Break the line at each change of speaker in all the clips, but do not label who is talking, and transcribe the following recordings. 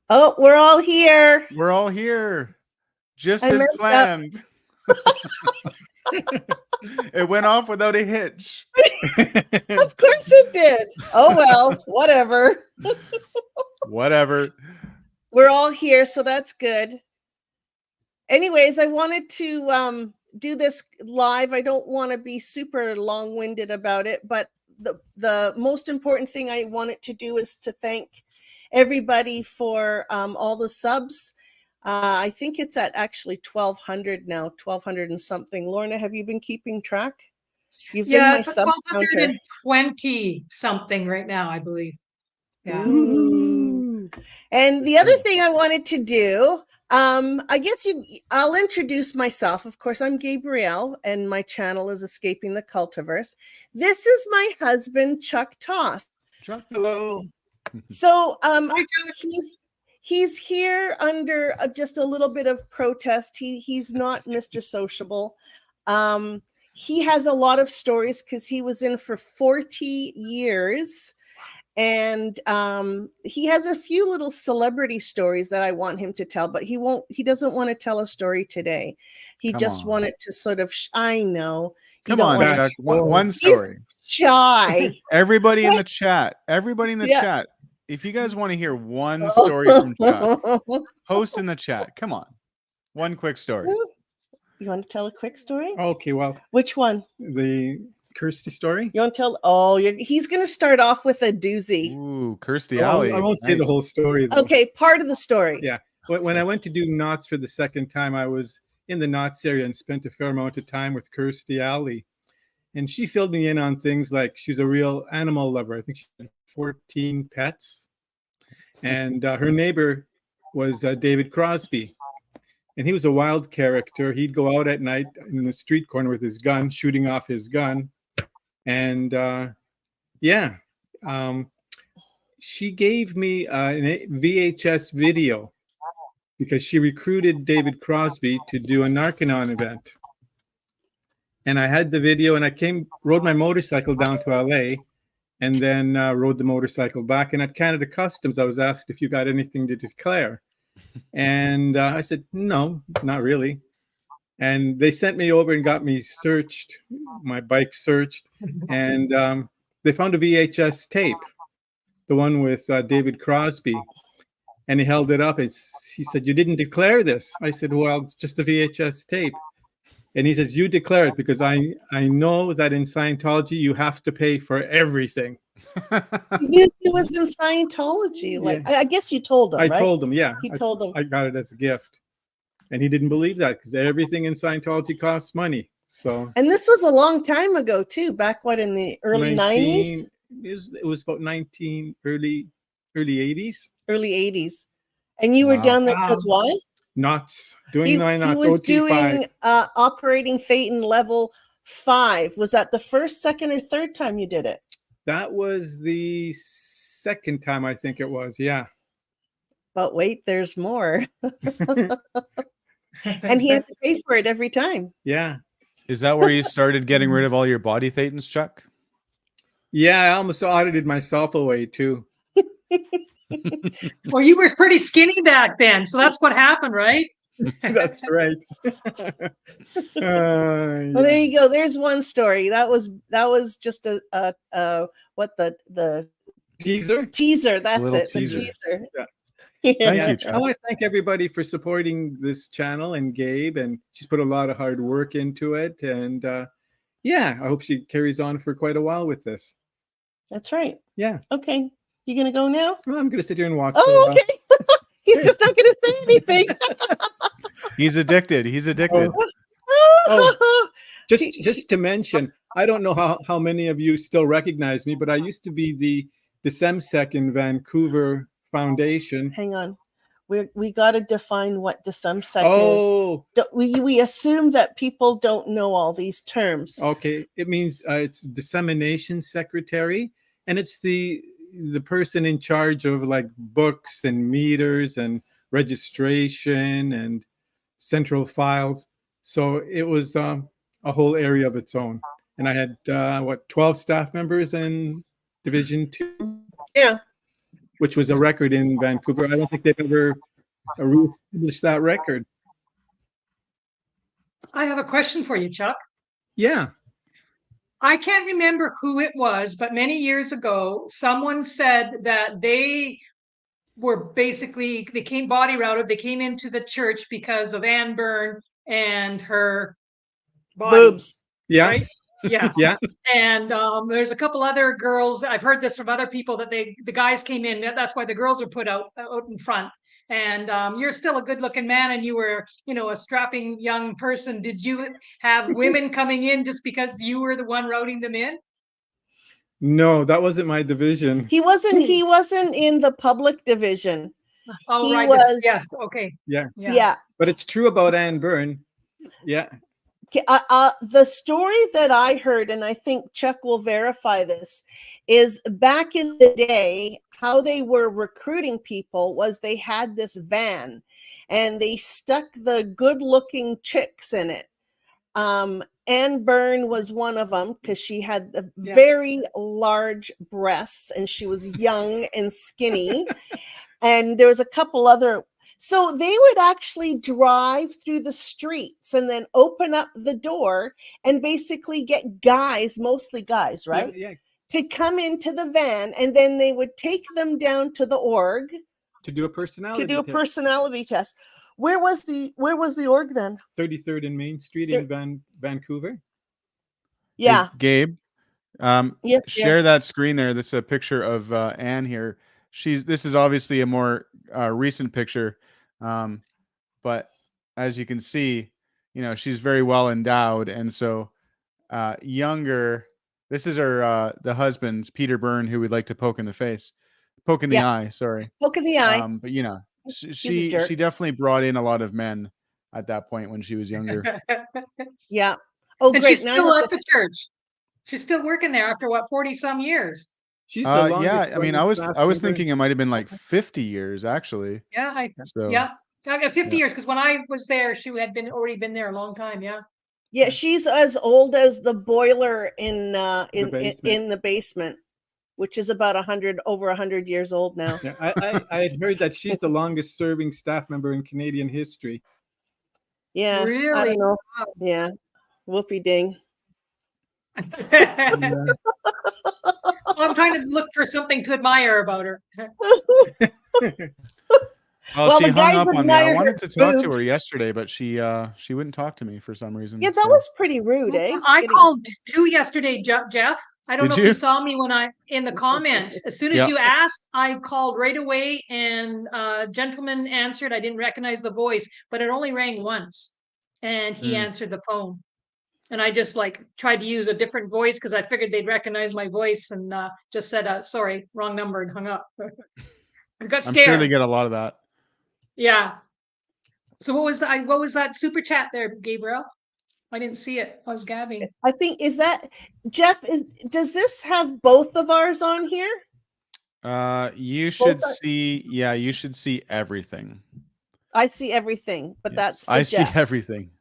Oh, we're all here.
We're all here, just
I
as
messed up.
planned. It went off without a hitch.
Of course it did. Oh, well, whatever.
Whatever.
We're all here, so that's good. Anyways, I wanted to do this live. I don't want to be super long-winded about it, but the most important thing I wanted to do is to thank everybody for all the subs. I think it's at actually 1,200 now, 1,200 and something. Lorna, have you been keeping track? You've been my
it's
sub counter.
1,220 something right now, I believe. Yeah.
Ooh. And the other thing I wanted to do, I guess I'll introduce myself. Of course, I'm Gabrielle, and my channel is Escaping the Cultiverse. This is my husband, Chuck Toth.
Chuck,
hello.
So he's here under just a little bit of protest. He's not Mr. Sociable. He has a lot of stories because he was in for 40 years. And he has a few little celebrity stories that I want him to tell, but he doesn't want to tell a story today. He just wanted to sort of, I know.
Come on, Chuck. One story.
He's shy.
Everybody in the chat, if you guys want to hear one story from Chuck, post in the chat. Come on. One quick story.
You want to tell a quick story?
Okay, well.
Which one?
The Kirsty story?
You want to tell? Oh, he's going to start off with a doozy.
Ooh, Kirsty Alley.
I won't say the whole story, though.
Okay, part of the story.
Yeah. When I went to do knots for the second time, I was in the knots area and spent a fair amount of time with Kirsty Alley. And she filled me in on things like she's a real animal lover. I think she had 14 pets. And her neighbor was David Crosby. And he was a wild character. He'd go out at night in the street corner with his gun, shooting off his gun. And she gave me a VHS video because she recruited David Crosby to do a Narconon event. And I had the video, and I rode my motorcycle down to LA, and then rode the motorcycle back. And at Canada Customs, I was asked if you got anything to declare. And I said, no, not really. And they sent me over and got me searched, my bike searched. And they found a VHS tape, the one with David Crosby. And he held it up. He said, you didn't declare this. I said, well, it's just a VHS tape. And he says, you declare it because I know that in Scientology, you have to pay for everything.
You knew he was in Scientology. I guess you told him, right?
I told him, yeah.
He told him.
I got it as a gift. And he didn't believe that because everything in Scientology costs money. So.
And this was a long time ago, too, back, in the early 90s?
It was about early 80s.
Early 80s. And you were down there because why?
Knots. Doing 9 knots.
He was doing operating Thetan level 5. Was that the first, second, or third time you did it?
That was the second time, I think it was, yeah.
But wait, there's more. And he had to pay for it every time.
Yeah.
Is that where you started getting rid of all your body Thetans, Chuck?
Yeah, I almost audited myself away, too.
Well, you were pretty skinny back then, so that's what happened, right?
That's right.
Well, there you go. There's one story. That was just the
teaser.
Teaser. That's it.
Teaser.
The teaser.
Yeah.
Thank you, Chuck.
I want to thank everybody for supporting this channel and Gabe, and she's put a lot of hard work into it. And I hope she carries on for quite a while with this.
That's right.
Yeah.
Okay. You gonna go now?
Well, I'm gonna sit here and watch.
Oh, okay. He's just not gonna say anything.
He's addicted.
Just to mention, I don't know how many of you still recognize me, but I used to be the DecemSec in Vancouver Foundation.
Hang on. We got to define what DecemSec is. We assume that people don't know all these terms.
Okay. It means it's dissemination secretary, and it's the person in charge of like books and meters and registration and central files. So it was a whole area of its own. And I had 12 staff members in Division 2.
Yeah.
which was a record in Vancouver. I don't think they've ever reestablished that record.
I have a question for you, Chuck.
Yeah.
I can't remember who it was, but many years ago, someone said that they were basically, they came body routed. They came into the church because of Ann Byrne and her body.
Boobs.
Yeah.
Right? Yeah.
Yeah.
And there's a couple other girls. I've heard this from other people that the guys came in. That's why the girls are put out in front. And you're still a good-looking man, and you were, a strapping young person. Did you have women coming in just because you were the one routing them in?
No, that wasn't my division.
He wasn't in the public division.
Oh,
He
right.
was-
Yes. Okay.
Yeah.
Yeah.
But it's true about Ann Byrne. Yeah.
Okay, the story that I heard, and I think Chuck will verify this, is back in the day, how they were recruiting people was they had this van and they stuck the good-looking chicks in it. Ann Byrne was one of them because she had the very large breasts and she was young and skinny. And there was a couple other. So they would actually drive through the streets and then open up the door and basically get guys, mostly guys, right?
Yeah.
To come into the van, and then they would take them down to the org
To do a personality test.
personality test. Where was the org then?
33rd and Main Street
Thir-
in Vancouver.
Yeah.
Hey, Gabe,
Yes.
share that screen there. This is a picture of Anne here. This is obviously a more recent picture, but as you can see, she's very well endowed, and so younger. This is her the husband, Peter Byrne, who we'd like to poke in the eye. Sorry,
Poke in the eye.
but
He's a jerk.
she definitely brought in a lot of men at that point when she was younger.
Yeah. Oh,
And
great.
she's still at the church. She's still working there after 40 some years.
She's the longest
yeah, I mean, I was
running staff
thinking it might have been like 50 years actually.
Yeah.
So
Yeah. 50 years, because when I was there, she had already been there a long time. Yeah.
Yeah, she's as old as the boiler in the basement, which is about over 100 years old now.
Yeah, I had heard that she's the longest serving staff member in Canadian history.
Yeah. I
Really?
don't know. Yeah. Whoopie ding.
Yeah.
I'm trying to look for something to admire about her.
Well,
the
she
guys
hung up on me. I
admire
wanted
her
to talk to her
boobs.
yesterday, but she wouldn't talk to me for some reason.
Yeah, that
so-
was pretty rude, eh?
I called 2 yesterday, Jeff. I don't
Did
know if
you?
you saw me in the comment. As soon as
Yeah.
you asked, I called right away, and a gentleman answered. I didn't recognize the voice, but it only rang once, and he answered the phone. And I just tried to use a different voice because I figured they'd recognize my voice, and just said, sorry, wrong number, and hung up. I got
I'm
scared.
sure they get a lot of that.
Yeah. So what was that super chat there, Gabriel? I didn't see it. I was gabbing.
I think is that Jeff. Does this have both of ours on here?
You should
Both are-
see. Yeah, you should see everything.
I see everything, but
Yes,
that's for
I
Jeff.
see everything.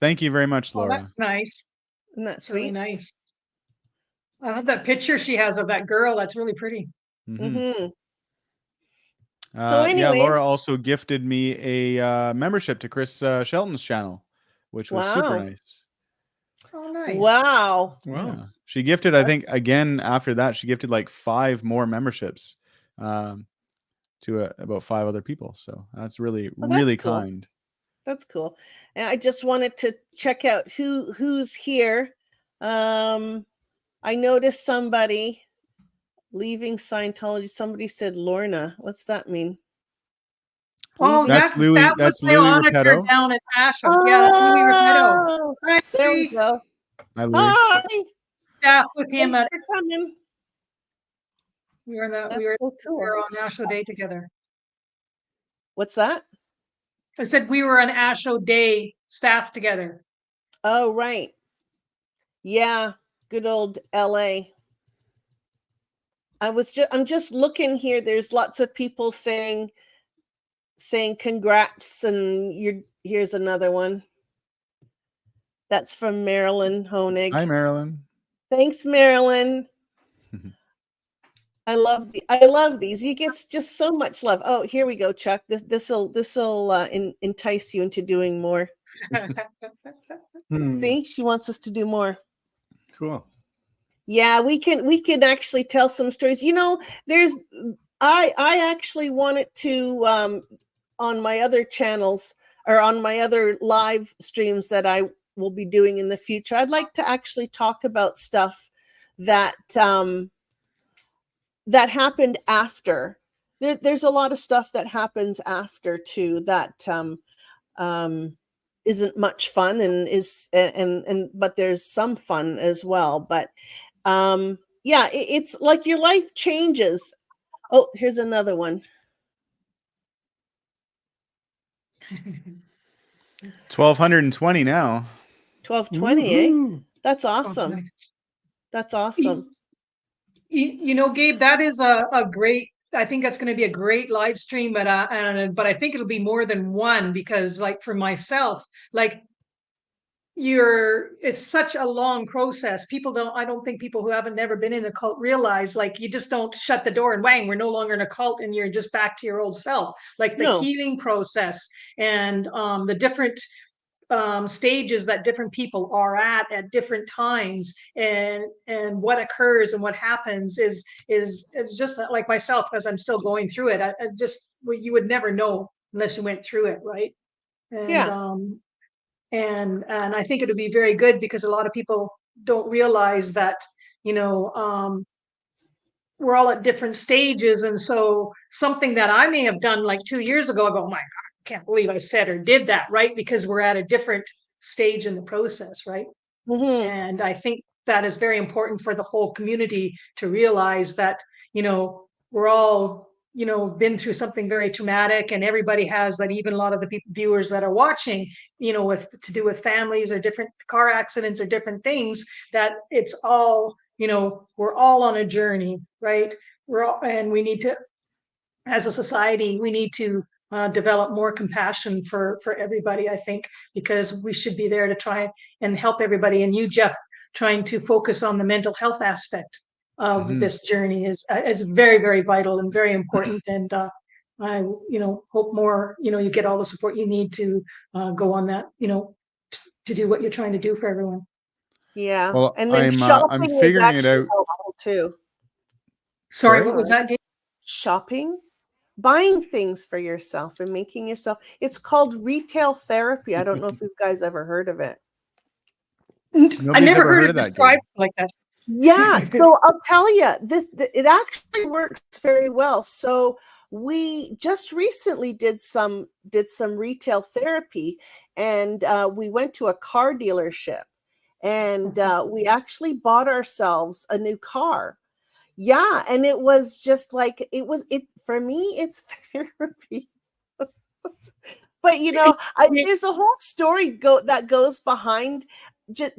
Thank you very much,
Oh,
Laura.
that's nice.
Isn't that
That's really
sweet?
nice. I love that picture she has of that girl. That's really pretty.
Mhm.
Mm-hmm.
Yeah,
anyways-
Laura also gifted me a membership to Chris Shelton's channel, which was super
Wow.
nice.
Oh, nice.
Wow.
Wow.
Yeah. She gifted, I think, again after that, she gifted like 5 more memberships to about 5 other people. So that's really,
Well, that's
really
cool.
kind.
That's cool. And I just wanted to check out who's here. I noticed somebody leaving Scientology. Somebody said Lorna. What's that mean?
Oh,
That's Louis-
that
that's
was my
Louis
auditor
Repetto.
down at Asham. Yeah, that's Louis Repetto.
Oh,
Hi,
there we
Louis.
go.
Hi, Louis.
Hi.
Staff with him
Thanks
at
for coming.
we were
That's
we were
so cool.
on Asho Day together.
What's that?
I said we were on Asho Day staff together.
Oh, right. Yeah, good old LA. I'm just looking here. There's lots of people saying congrats, and here's another one. That's from Marilyn Honig.
Hi, Marilyn.
Thanks, Marilyn. I love these. You get just so much love. Oh, here we go, Chuck. This'll entice you into doing more.
Hmm,
See, she wants us to do more.
cool.
Yeah, we can actually tell some stories. You know, there's I actually wanted to on my other channels or on my other live streams that I will be doing in the future. I'd like to actually talk about stuff that that happened after. There's a lot of stuff that happens after too that um, isn't much fun and but there's some fun as well. But yeah, it's like your life changes. Oh, here's another one.
1,220 now.
1220, eh?
Woohoo.
That's
Oh,
awesome.
nice.
That's awesome.
You know, Gabe, that is a great. I think that's going to be a great live stream, but I think it'll be more than one because, like, for myself, like it's such a long process. I don't think people who haven't never been in a cult realize, like, you just don't shut the door and whang, we're no longer in a cult and you're just back to your old self. Like the
No.
healing process and the different stages that different people are at different times, and what occurs and what happens is just like myself, as I'm still going through it. I just, you would never know unless you went through it, right? And
Yeah.
and I think it would be very good because a lot of people don't realize that, you know, we're all at different stages. And so something that I may have done like 2 years ago, I go, oh my God, I can't believe I said or did that, right? Because we're at a different stage in the process, right?
Mm-hmm.
And I think that is very important for the whole community to realize that, you know, we're all, you know, been through something very traumatic, and everybody has that. Even a lot of the people, viewers that are watching, you know, with to do with families or different car accidents or different things, that it's all, you know, we're all on a journey, right? We're all, and we need to, as a society, we need to develop more compassion for everybody, I think, because we should be there to try and help everybody. And you, Jeff, trying to focus on the mental health aspect of
Mhm.
this journey is very, very vital and very important. And I, you know, hope more, you know, you get all the support you need to go on that, you know, to do what you're trying to do for everyone.
Yeah.
Well,
And then
I'm
shopping is
figuring it
actually
out.
helpful too.
Sorry,
Sorry?
what was that, Gabe?
Shopping, buying things for yourself and making yourself. It's called retail therapy. I don't know if you guys ever heard of it.
I
Nobody's
never
ever
heard
heard
it
of that, Gabe.
described like that.
Yeah, so I'll tell you, it actually works very well. So we just recently did some retail therapy, and we went to a car dealership, and we actually bought ourselves a new car. Yeah, and it was just like it for me. It's therapy. But you know, there's a whole story that goes behind,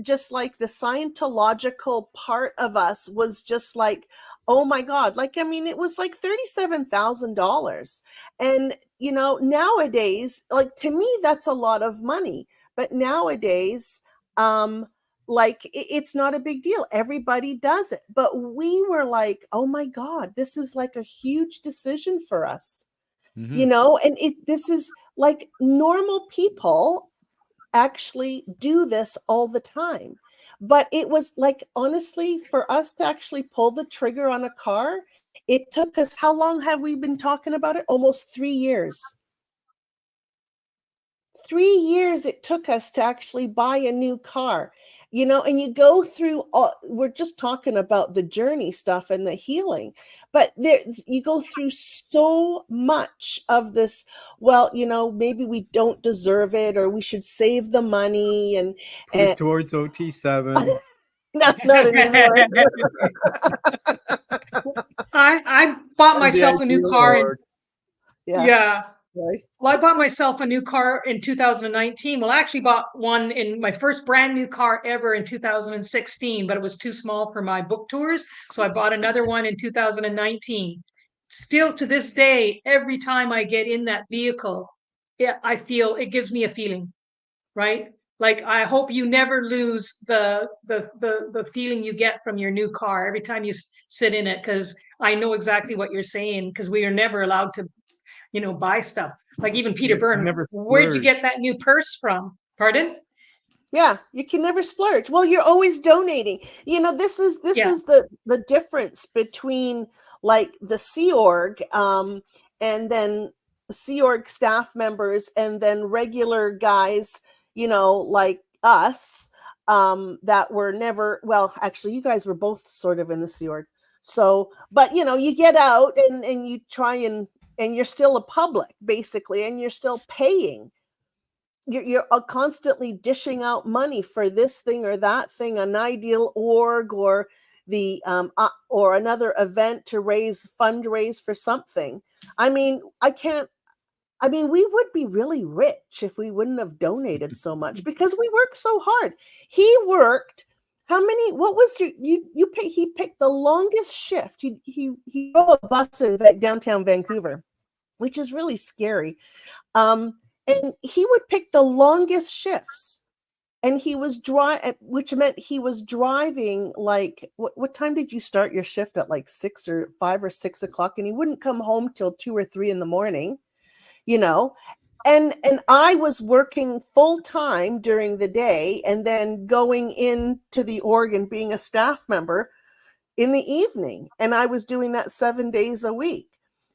just like the Scientological part of us was just like, oh my God, like, I mean, it was like $37,000. And you know, nowadays, like, to me, that's a lot of money. But nowadays, like, it's not a big deal. Everybody does it. But we were like, oh my God, this is like a huge decision for us. You
Mhm.
know, and this is like normal people actually do this all the time. But it was like, honestly, for us to actually pull the trigger on a car, it took us, how long have we been talking about it? Almost 3 years. 3 years it took us to actually buy a new car. You know, and you go through all, we're just talking about the journey stuff and the healing, but there you go through so much of this. Well, you know, maybe we don't deserve it, or we should save the money, and
Put it towards OT7.
not anymore.
I bought myself a new car in,
Yeah,
yeah.
right.
Well, I bought myself a new car in 2019. Well, I actually bought one in my first brand new car ever in 2016, but it was too small for my book tours. So I bought another one in 2019. Still to this day, every time I get in that vehicle, I feel it gives me a feeling, right? Like, I hope you never lose the feeling you get from your new car every time you sit in it because I know exactly what you're saying because we are never allowed to, buy stuff. Like even Peter Byrne,
Never
where'd you get
splurge.
that new purse from? Pardon?
Yeah, you can never splurge. Well, you're always donating. This is
Yeah.
the difference between like the Sea Org, and then Sea Org staff members, and then regular guys, like us, that were never. Well, actually, you guys were both sort of in the Sea Org. So, but you get out and you try and you're still a public basically, and you're still paying. You're constantly dishing out money for this thing or that thing, an ideal org or the or another event to fundraise for something. I mean, we would be really rich if we wouldn't have donated so much because we work so hard. He worked. How many? What was you pay? He picked the longest shift. He drove a bus in downtown Vancouver, which is really scary. And he would pick the longest shifts, and he was which meant he was driving like what time did you start your shift at, like 6 or 5 or 6 o'clock, and he wouldn't come home till 2 or 3 in the morning, and I was working full time during the day and then going into the org and being a staff member in the evening, and I was doing that 7 days a week.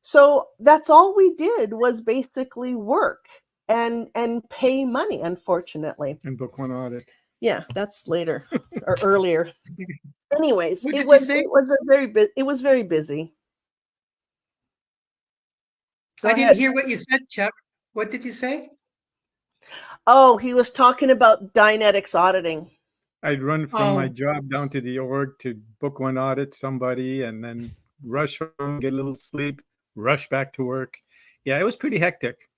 So that's all we did was basically work and pay money, unfortunately.
And book one audit.
Yeah, that's later or earlier. Anyways,
What
it
did you
was
say?
it was very busy. Go
I
ahead.
didn't hear what you said, Chuck. What did you say?
Oh, he was talking about Dynetics auditing.
I'd run from my
Oh.
job down to the org to book one audit somebody and then rush home, get a little sleep, rush back to work. Yeah, it was pretty hectic.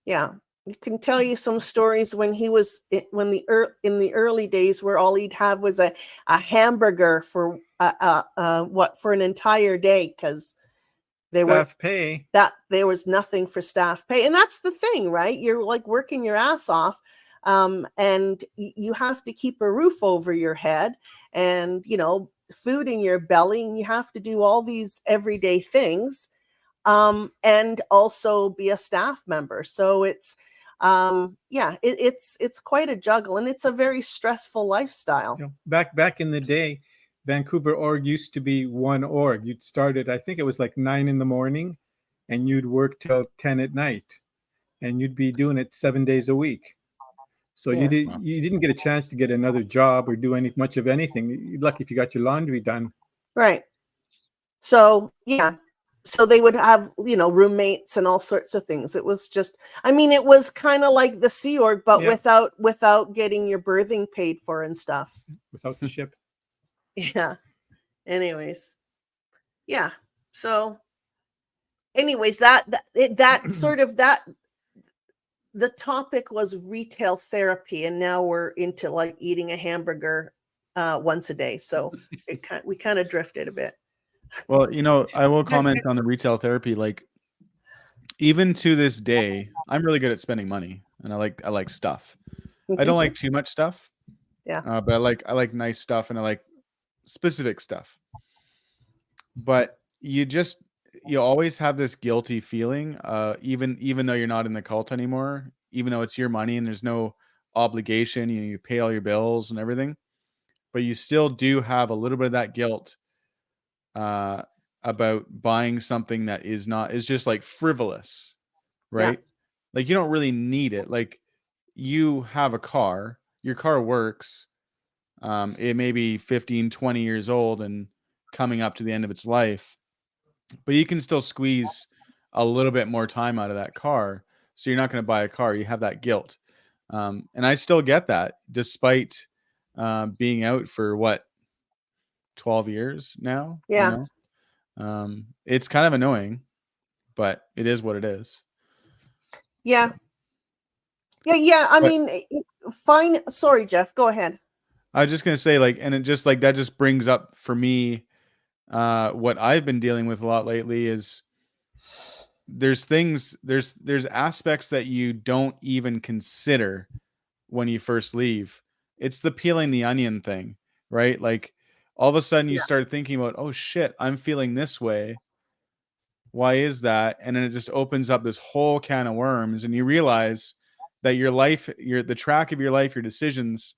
Yeah, you can tell you some stories when he was in the early days where all he'd have was a hamburger for for an entire day because they were
Staff pay.
that there was nothing for staff pay. And that's the thing, right? You're like working your ass off, and you have to keep a roof over your head and food in your belly, and you have to do all these everyday things, and also be a staff member. So it's it's quite a juggle, and it's a very stressful lifestyle.
Back in the day, Vancouver org used to be one org. You'd start at, I think it was like 9 in the morning, and you'd work till 10 at night, and you'd be doing it 7 days a week. So
Yeah.
you didn't get a chance to get another job or do much of anything. You're lucky if you got your laundry done.
Right. So yeah. So they would have, roommates and all sorts of things. It was just, it was kind of like the Sea Org, but
Yeah.
without getting your birthing paid for and stuff.
Without the ship.
Yeah. Anyways. Yeah. So anyways, that sort of the topic was retail therapy, and now we're into like eating a hamburger once a day. So we kind of drifted a bit.
Well, I will comment on the retail therapy. Like, even to this day, I'm really good at spending money, and I like stuff. I don't like too much stuff.
Yeah.
But I like nice stuff, and I like specific stuff. But you always have this guilty feeling, even though you're not in the cult anymore, even though it's your money and there's no obligation, you pay all your bills and everything, but you still do have a little bit of that guilt about buying something that is just like frivolous, right? Like, you don't really need it. Like, you have a car, your car works. It may be 15, 20 years old and coming up to the end of its life, but you can still squeeze a little bit more time out of that car. So you're not going to buy a car. You have that guilt. And I still get that despite being out for 12 years now.
Yeah.
It's kind of annoying, but it is what it is.
Yeah. Fine. Sorry, Jeff, go ahead.
I was just going to say, like, and it just like that just brings up for me what I've been dealing with a lot lately is there's aspects that you don't even consider when you first leave. It's the peeling the onion thing, right? Like, all of a sudden you
Yeah.
start thinking about, oh shit, I'm feeling this way. Why is that? And then it just opens up this whole can of worms, and you realize that your life, the track of your life, your decisions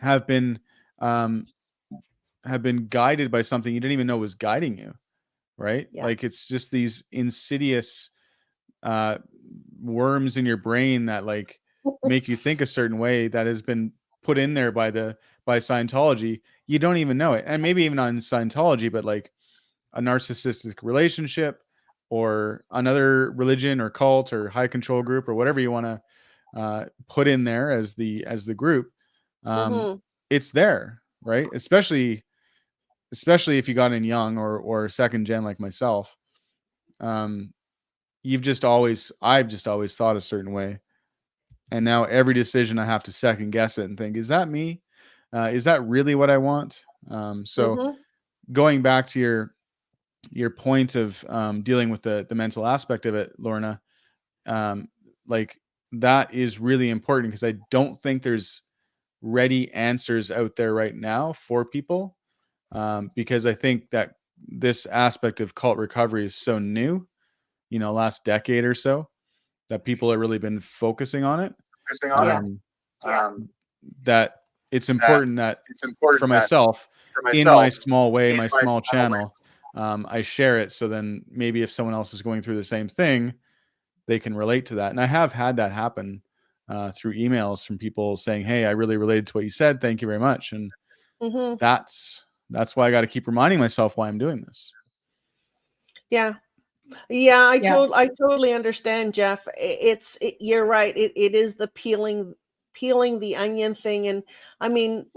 have been guided by something you didn't even know was guiding you, right?
Yeah.
Like it's just these insidious worms in your brain that like make you think a certain way that has been put in there by Scientology. You don't even know it. And maybe even not in Scientology, but like a narcissistic relationship or another religion or cult or high control group or whatever you want to put in there as the group.
Mhm.
It's there, right? Especially if you got in young or second gen like myself. I've just always thought a certain way, and now every decision I have to second guess it and think, is that me? Is that really what I want? So
Mhm.
going back to your point of dealing with the mental aspect of it, Lorna, like that is really important, because I don't think there's ready answers out there right now for people, because I think that this aspect of cult recovery is so new, last decade or so, that people have really been focusing on it.
Yeah.
That it's important that for myself, in my small way, my small channel, I share it. So then maybe if someone else is going through the same thing, they can relate to that. And I have had that happen through emails from people saying, "Hey, I really related to what you said. Thank you very much." And
Mhm.
that's why I got to keep reminding myself why I'm doing this.
Yeah. Yeah,
Yeah.
I totally understand, Jeff. You're right. It is the peeling the onion thing. And I mean,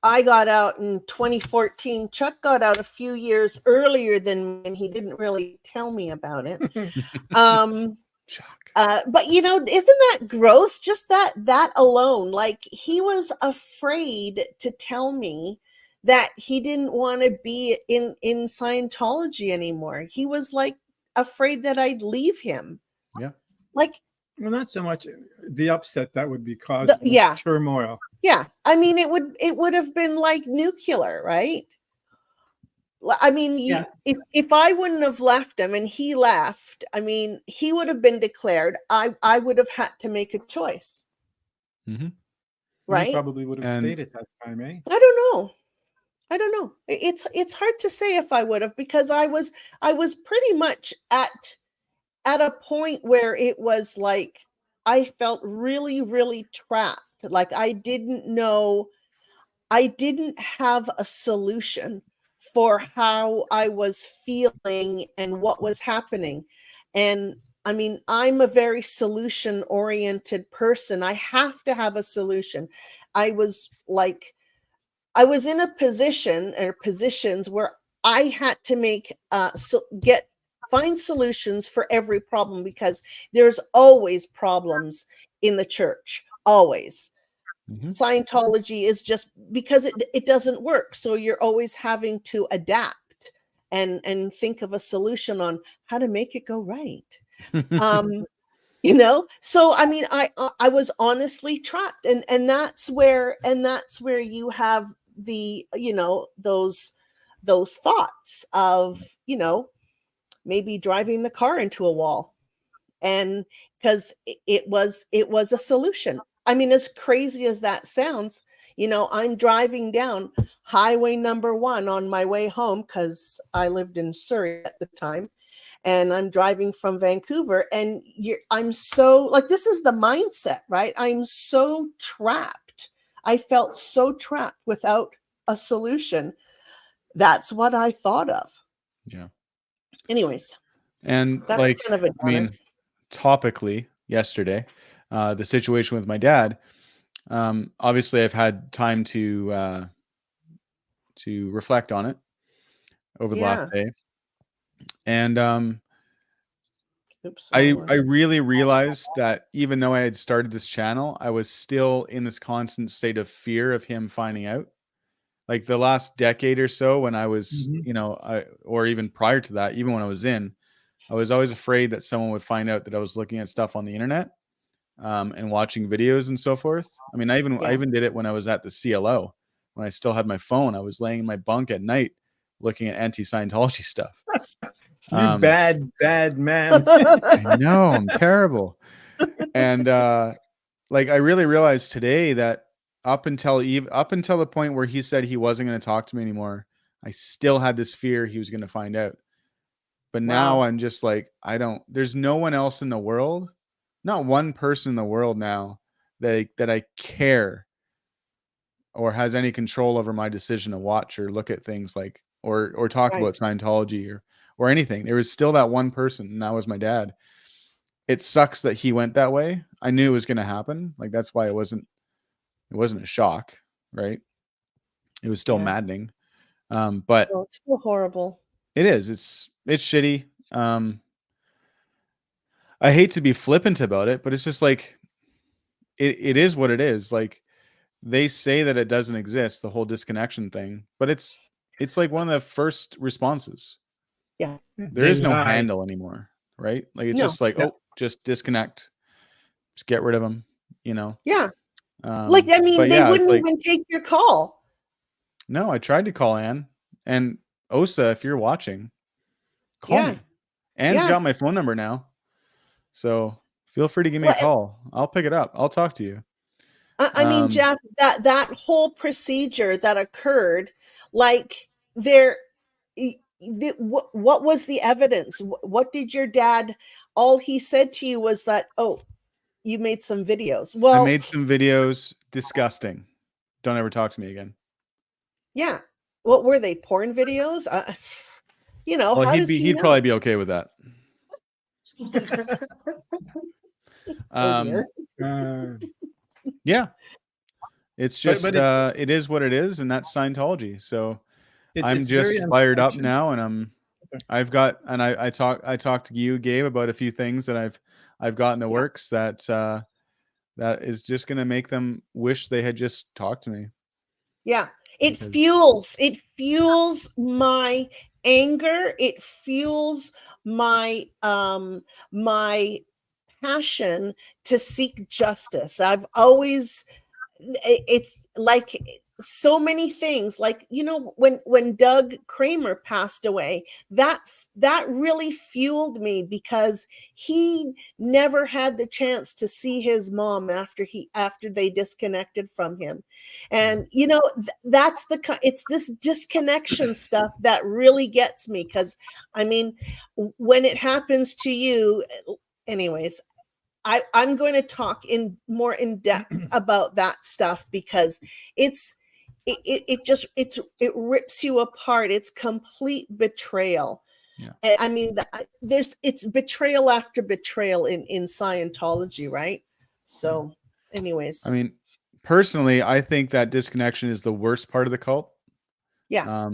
I got out in 2014. Chuck got out a few years earlier than me, and he didn't really tell me about it.
Chuck.
But isn't that gross? Just that alone. Like, he was afraid to tell me that he didn't want to be in Scientology anymore. He was like afraid that I'd leave him.
Yeah.
Like,
Well, not so much the upset that would be caused,
yeah.
turmoil.
Yeah. I mean, it would have been like nuclear, right? I mean,
Yeah.
if I wouldn't have left him and he left, I mean, he would have been declared. I would have had to make a choice,
Mm-hmm.
He
right?
probably would have
And-
stayed at that time, eh?
I don't know. It's hard to say if I would have, because I was pretty much at a point where it was like I felt really, really trapped. Like I didn't have a solution for how I was feeling and what was happening. And I mean, I'm a very solution oriented person. I have to have a solution. I was in a position or positions where I had to find solutions for every problem, because there's always problems in the church, always.
Mhm.
Scientology is just because it doesn't work. So you're always having to adapt and think of a solution on how to make it go right. So I mean, I was honestly trapped, and that's where you have the those thoughts of maybe driving the car into a wall, and because it was a solution. I mean, as crazy as that sounds, I'm driving down highway number 1 on my way home, because I lived in Surrey at the time, and I'm driving from Vancouver, and I'm so like, this is the mindset, right? I'm so trapped. I felt so trapped without a solution. That's what I thought of.
Yeah.
Anyways,
And
that's
like,
kind of a
I mean, topically yesterday, the situation with my dad, obviously I've had time to reflect on it over the last day. And
Oops.
I really realized that even though I had started this channel, I was still in this constant state of fear of him finding out. Like the last decade or so, when I was, or even prior to that, even when I was always afraid that someone would find out that I was looking at stuff on the internet, and watching videos and so forth. I mean, I even did it when I was at the CLO. when I still had my phone. I was laying in my bunk at night looking at anti-Scientology stuff.
You bad man.
I know, I'm terrible. And like I really realized today that up until the point where he said he wasn't going to talk to me anymore, I still had this fear he was going to find out. But now
Wow.
I'm just like, there's no one else in the world, not one person in the world now that I care or has any control over my decision to watch or look at things like, or talk
Right.
about Scientology or anything. There was still that one person, and that was my dad. It sucks that he went that way. I knew it was going to happen. Like, that's why it wasn't a shock, right? It was still
Yeah.
maddening. But
Well, it's still horrible.
it is, it's shitty. I hate to be flippant about it, but it's just like, it is what it is. Like, they say that it doesn't exist, the whole disconnection thing, but it's like one of the first responses.
Yeah.
There is no
lie.
handle anymore, right? Like, it's
No.
just like,
Yeah.
oh, just disconnect, just get rid of them, you know?
Yeah. Like, I mean,
but
they
yeah, it's
wouldn't
like,
even take your call.
no, I tried to call Anne, and Osa, if you're watching, call
Yeah.
me. Anne's
Yeah.
got my phone number now, so feel free to give me
Well,
a call. I'll pick it up. I'll talk to you.
I mean, Jeff, that whole procedure that occurred, like what was the evidence? What did your dad, all he said to you was that, oh, you made some videos.
I
Well,
made some videos. Disgusting. Don't ever talk to me again.
yeah. What were they? Porn videos? You know,
Well,
how does
he'd
know?
probably be okay with that.
Oh, dear.
Yeah, it's
But-
just
but
it is what it is, and that's Scientology. So I'm
it's
just
very
fired up
unfortunate.
now, and I talked to you, Gabe, about a few things that I've got in the works that is just going to make them wish they had just talked to me.
Yeah. It
Because-
fuels my anger. It fuels my my passion to seek justice. I've always, it's like so many things, like, you know, when Doug Kramer passed away, that really fueled me, because he never had the chance to see his mom after they disconnected from him. And you know, that's it's this disconnection stuff that really gets me, because I mean, when it happens to you, anyways, I'm going to talk more in depth about that stuff, because it rips you apart. It's complete betrayal.
Yeah.
And I mean, it's betrayal after betrayal in Scientology, right? So, anyways,
I mean, personally, I think that disconnection is the worst part of the cult.
Yeah.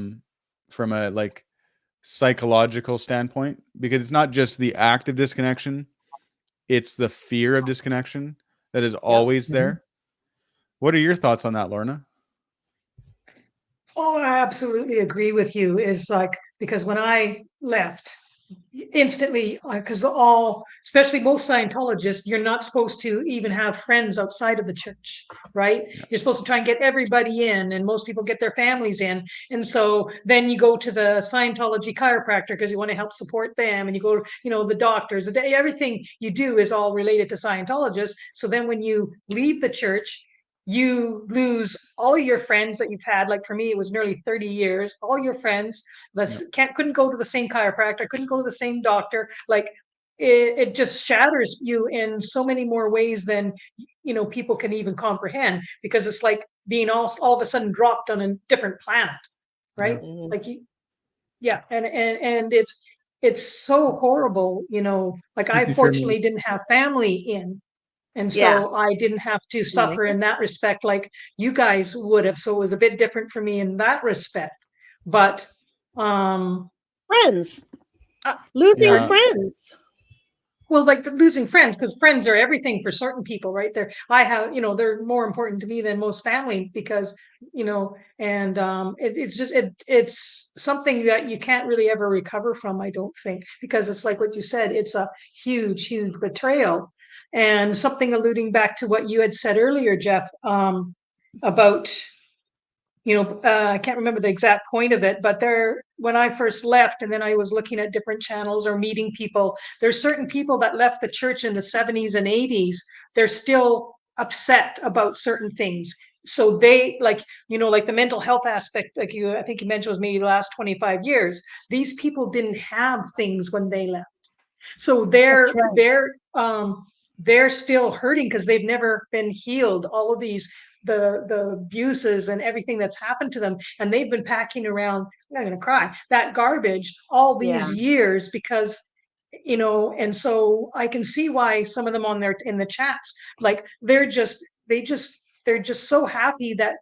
From a like psychological standpoint, because it's not just the act of disconnection, it's the fear of disconnection that is always there. What are your thoughts on that, Lorna?
Oh, I absolutely agree with you. Is like, because when I left, instantly, because especially most Scientologists, you're not supposed to even have friends outside of the church, right?
Yeah.
You're supposed to try and get everybody in, and most people get their families in. And so then you go to the Scientology chiropractor because you want to help support them, and you go, you know, the doctors, everything you do is all related to Scientologists. So then when you leave the church, you lose all your friends that you've had. Like for me, it was nearly 30 years, all your friends couldn't go to the same chiropractor, couldn't go to the same doctor. Like it just shatters you in so many more ways than, you know, people can even comprehend, because it's like being all of a sudden dropped on a different planet, right?
Mhm.
Like and it's so horrible, you know. Like I fortunately didn't have family in, and so
Yeah.
I didn't have to suffer in that respect like you guys would have. So it was a bit different for me in that respect. But
friends, losing
Yeah.
friends.
well, like losing friends, because friends are everything for certain people, right? They're more important to me than most family, because, you know, and it's something that you can't really ever recover from, I don't think, because it's like what you said, it's a huge, huge betrayal. And something alluding back to what you had said earlier, Jeff, about I can't remember the exact point of it, but when I first left and then I was looking at different channels or meeting people, there's certain people that left the church in the 70s and 80s. They're still upset about certain things. So they like the mental health aspect, I think you mentioned was maybe the last 25 years. These people didn't have things when they left. So
That's right.
they're still hurting because they've never been healed. All of these the abuses and everything that's happened to them, and they've been packing around, I'm not gonna cry, that garbage all these years because and so I can see why some of them in the chats, like they're just so happy that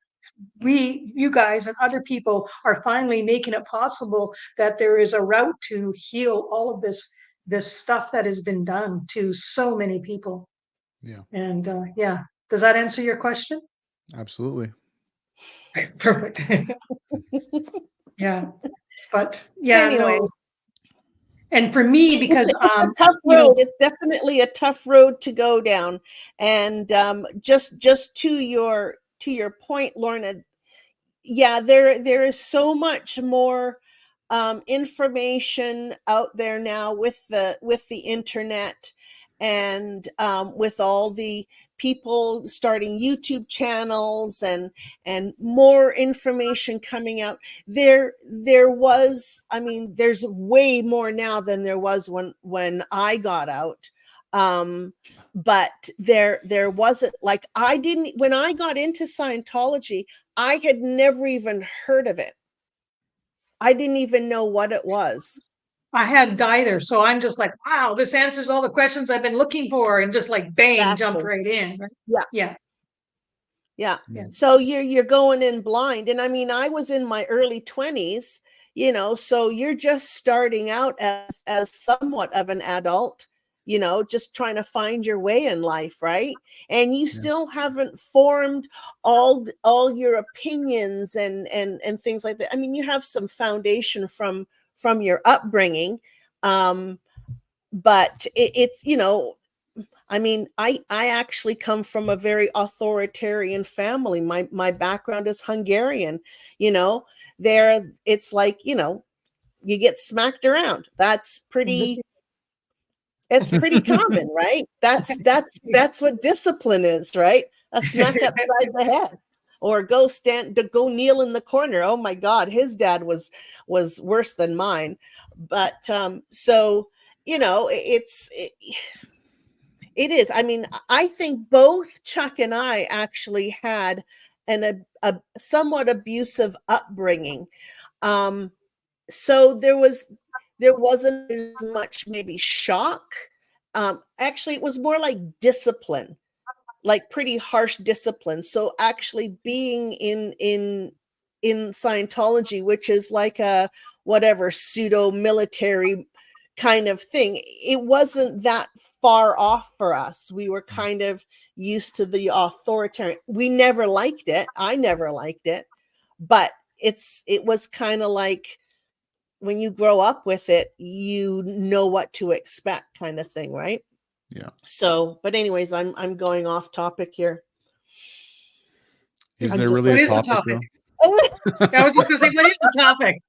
you guys and other people are finally making it possible that there is a route to heal all of this stuff that has been done to so many people.
Yeah.
And yeah, does that answer your question?
Absolutely.
Perfect. Yeah, but yeah,
Anyway.
no. And for me, because
it's a tough road. It's definitely a tough road to go down. And just to your point, Lorna, yeah, there is so much more information out there now with the internet, and with all the people starting YouTube channels and more information coming out. There's way more now than there was when I got out. But there wasn't, like, when I got into Scientology, I had never even heard of it. I didn't even know what it was.
I hadn't either. So I'm just like, wow, this answers all the questions I've been looking for, and just like bang, jump right in.
Yeah.
Yeah.
So you're going in blind. And I mean, I was in my early 20s, so you're just starting out as somewhat of an adult, just trying to find your way in life, right? And you still haven't formed all your opinions and things like that. I mean, you have some foundation from your upbringing, but it's I mean, I actually come from a very authoritarian family. My background is Hungarian. There it's like, you get smacked around. It's pretty common, right? That's what discipline is, right? A smack upside the head. Or go kneel in the corner. Oh my God, his dad was worse than mine. But so it is. I mean, I think both Chuck and I actually had a somewhat abusive upbringing. So there wasn't as much maybe shock. Actually, it was more like discipline, like pretty harsh discipline. So actually being in Scientology, which is like a whatever pseudo military kind of thing, it wasn't that far off for us. We were kind of used to the authoritarian. We never liked it. I never liked it, but it was kind of like when you grow up with it, you know what to expect, kind of thing, right?
Yeah.
So, but anyways, I'm going off topic here.
Is there really a topic?
I was just going to say, what is the topic?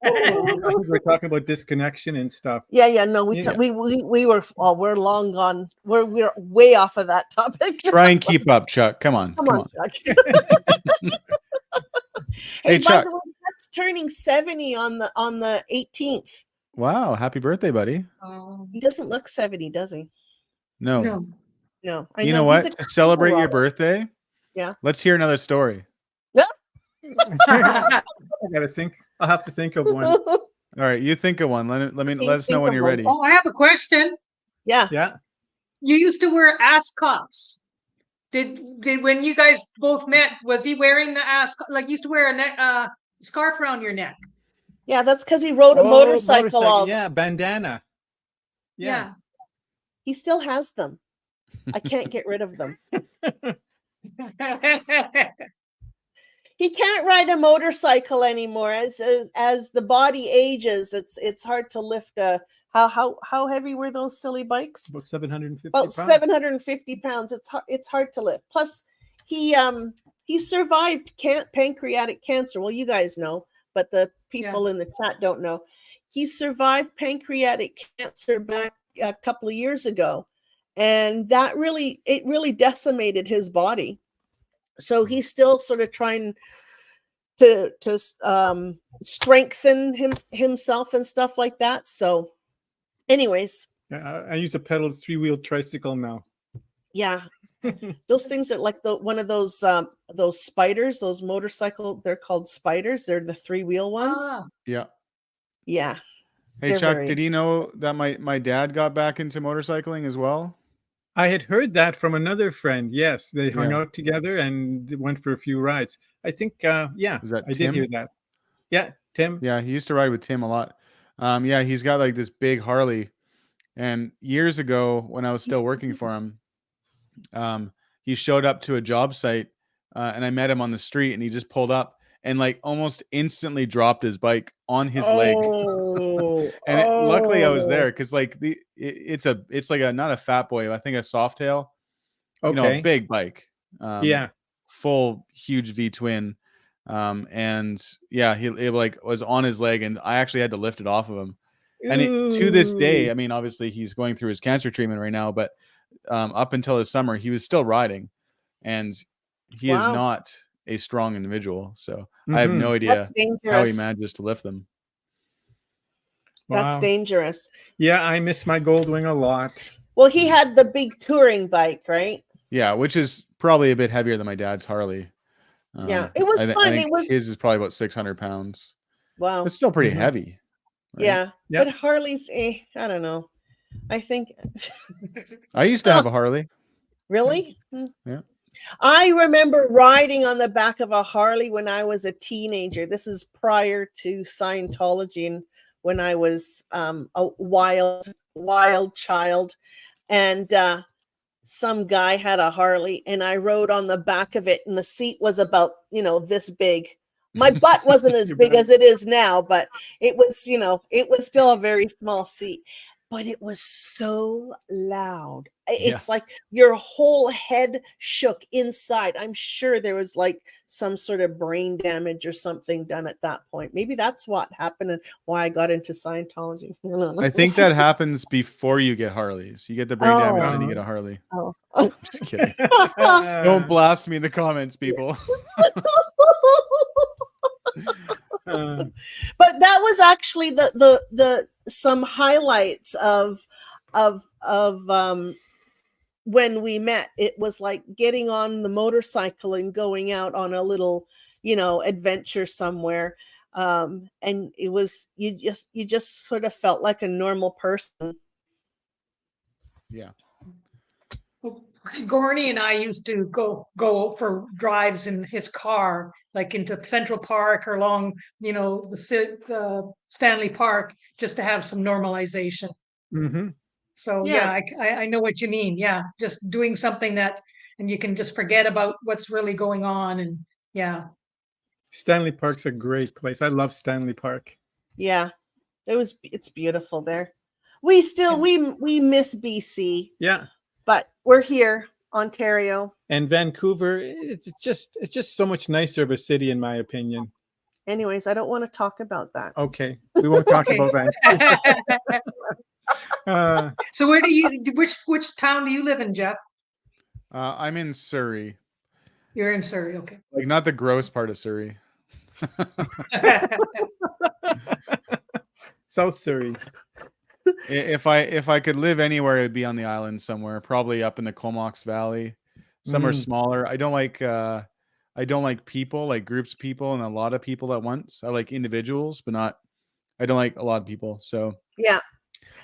We're talking about disconnection and stuff.
Yeah. No, we're long gone. We're way off of that topic.
Try and keep up, Chuck. Come on,
Chuck. Hey,
Chuck.
by the way, Chuck's turning 70 on the 18th.
Wow, happy birthday, buddy.
He doesn't look 70, does he?
No.
You
know what? To celebrate your birthday, let's hear another story.
I gotta think. I'll have to think of one.
All right, you think of one. Let us know when you're ready.
Oh, I have a question.
Yeah.
You used to wear ascots. Did when you guys both met, was he wearing the ascot? Like, you used to wear a scarf around your neck?
Yeah, that's because he rode a motorcycle.
Yeah, bandana. Yeah.
He still has them. I can't get rid of them. He can't ride a motorcycle anymore. As the body ages, it's hard to lift a. How heavy were those silly bikes?
About 750.
About 750 pounds. It's hard to lift. Plus, he he survived pancreatic cancer. Well, you guys know, but the people in the chat don't know. He survived pancreatic cancer back a couple of years ago, and that really decimated his body. So he's still sort of trying to strengthen himself and stuff like that. So, anyways,
I use a pedal 3-wheel tricycle now.
yeah, those things are like one of those spiders, those motorcycle. They're called spiders. They're the 3-wheel ones.
Ah,
Yeah.
Yeah.
Hey,
They're
Chuck,
very-
did you know that my dad got back into motorcycling as well?
I had heard that from another friend. Yes, they hung
Yeah.
out together and went for a few rides. I think, yeah,
Was that
I
Tim?
did hear that. Yeah, Tim.
Yeah, he used to ride with Tim a lot. Yeah, he's got like this big Harley. And years ago, when I was still working for him, he showed up to a job site, and I met him on the street, and he just pulled up and like almost instantly dropped his bike on his leg.
Oh,
And luckily I was there because like it's like a not a Fat Boy, I think a Softail, you know,
Okay.
a big bike.
Yeah.
Full huge V twin. And yeah, it like was on his leg, and I actually had to lift it off of him. And to this day,
Ooh.
I mean, obviously he's going through his cancer treatment right now, but up until the summer, he was still riding, and he is
Wow.
not a strong individual. So I have
Mhm.
no
that's
idea how he
dangerous.
manages to lift them.
That's
Wow.
dangerous.
Yeah, I miss my Goldwing a lot.
Well, he had the big touring bike, right?
Yeah, which is probably a bit heavier than my dad's Harley.
Yeah, it was
I
fun.
think
It was
his is probably about 600 pounds.
wow.
It's still pretty
Mhm.
heavy. right?
Yeah,
Yeah.
but Harley's, I don't know. I think
I used to have a Harley.
really.
Yeah.
I remember riding on the back of a Harley when I was a teenager. This is prior to Scientology, and when I was a wild child, and some guy had a Harley, and I rode on the back of it, and the seat was about this big. My butt wasn't as
Your
big
butt.
as it is now, but it was it was still a very small seat. But it was so loud. It's like your whole head shook inside. I'm sure there was like some sort of brain damage or something done at that point. Maybe that's what happened and why I got into Scientology. I don't know.
I think that happens before you get Harleys. You get the brain damage and you
Oh.
get a Harley.
Oh.
Just kidding. Don't blast me in the comments, people.
But that was actually the some highlights of when we met. It was like getting on the motorcycle and going out on a little adventure somewhere, and it was you just sort of felt like a normal person.
Yeah.
Gorney and I used to go for drives in his car, like into Central Park or along, the Stanley Park, just to have some normalization.
Mm-hmm.
So
Yeah.
I know what you mean. Yeah, just doing something and you can just forget about what's really going on. And yeah,
Stanley Park's a great place. I love Stanley Park.
Yeah, it's beautiful there. We still we miss BC,
Yeah.
but we're here, Ontario.
And Vancouver, it's just so much nicer of a city, in my opinion.
Anyways, I don't want to talk about that.
Okay, we won't talk
Okay.
about Vancouver.
So which town do you live in, Jeff?
I'm in Surrey.
You're in Surrey. Okay.
Like not the gross part of Surrey.
South Surrey.
If I could live anywhere, it'd be on the island somewhere, probably up in the Comox Valley, somewhere
Mm.
smaller. I don't like people, like groups of people and a lot of people at once. I like individuals, but I don't like a lot of people. So
Yeah.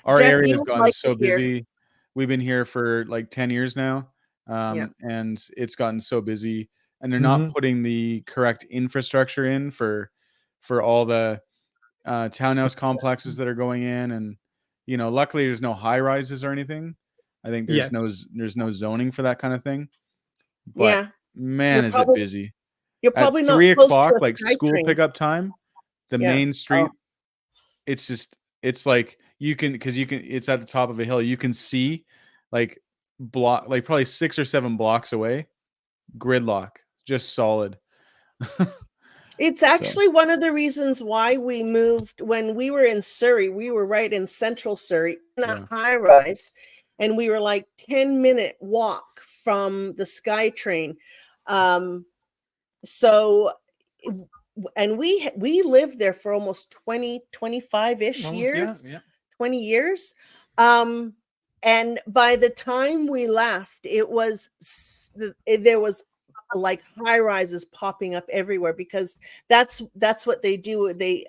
our
Jeff,
area
you
has
would
gotten
like
so
it here.
busy. We've been here for like 10 years now.
Yeah.
And it's gotten so busy, and they're
Mhm.
not putting the correct infrastructure in for all the townhouse complexes that are going in. And luckily there's no high rises or anything. I think there's
Yet.
no zoning for that kind of thing. But
Yeah.
man,
You're
is
probably-
it busy.
You're
At
probably not
3
close to
o'clock,
a
like school
SkyTrain.
pickup time, the
Yeah.
main street, it's like it's at the top of a hill. You can see like probably 6 or 7 blocks away, gridlock. just solid.
It's actually one of the reasons why we moved when we were in Surrey. We were right in central Surrey in a
Yeah.
high rise, and we were like 10-minute walk from the SkyTrain. So, and we lived there for almost 25-ish
Oh,
years,
yeah.
20 years. And by the time we left, there was like high rises popping up everywhere, because that's what they do. They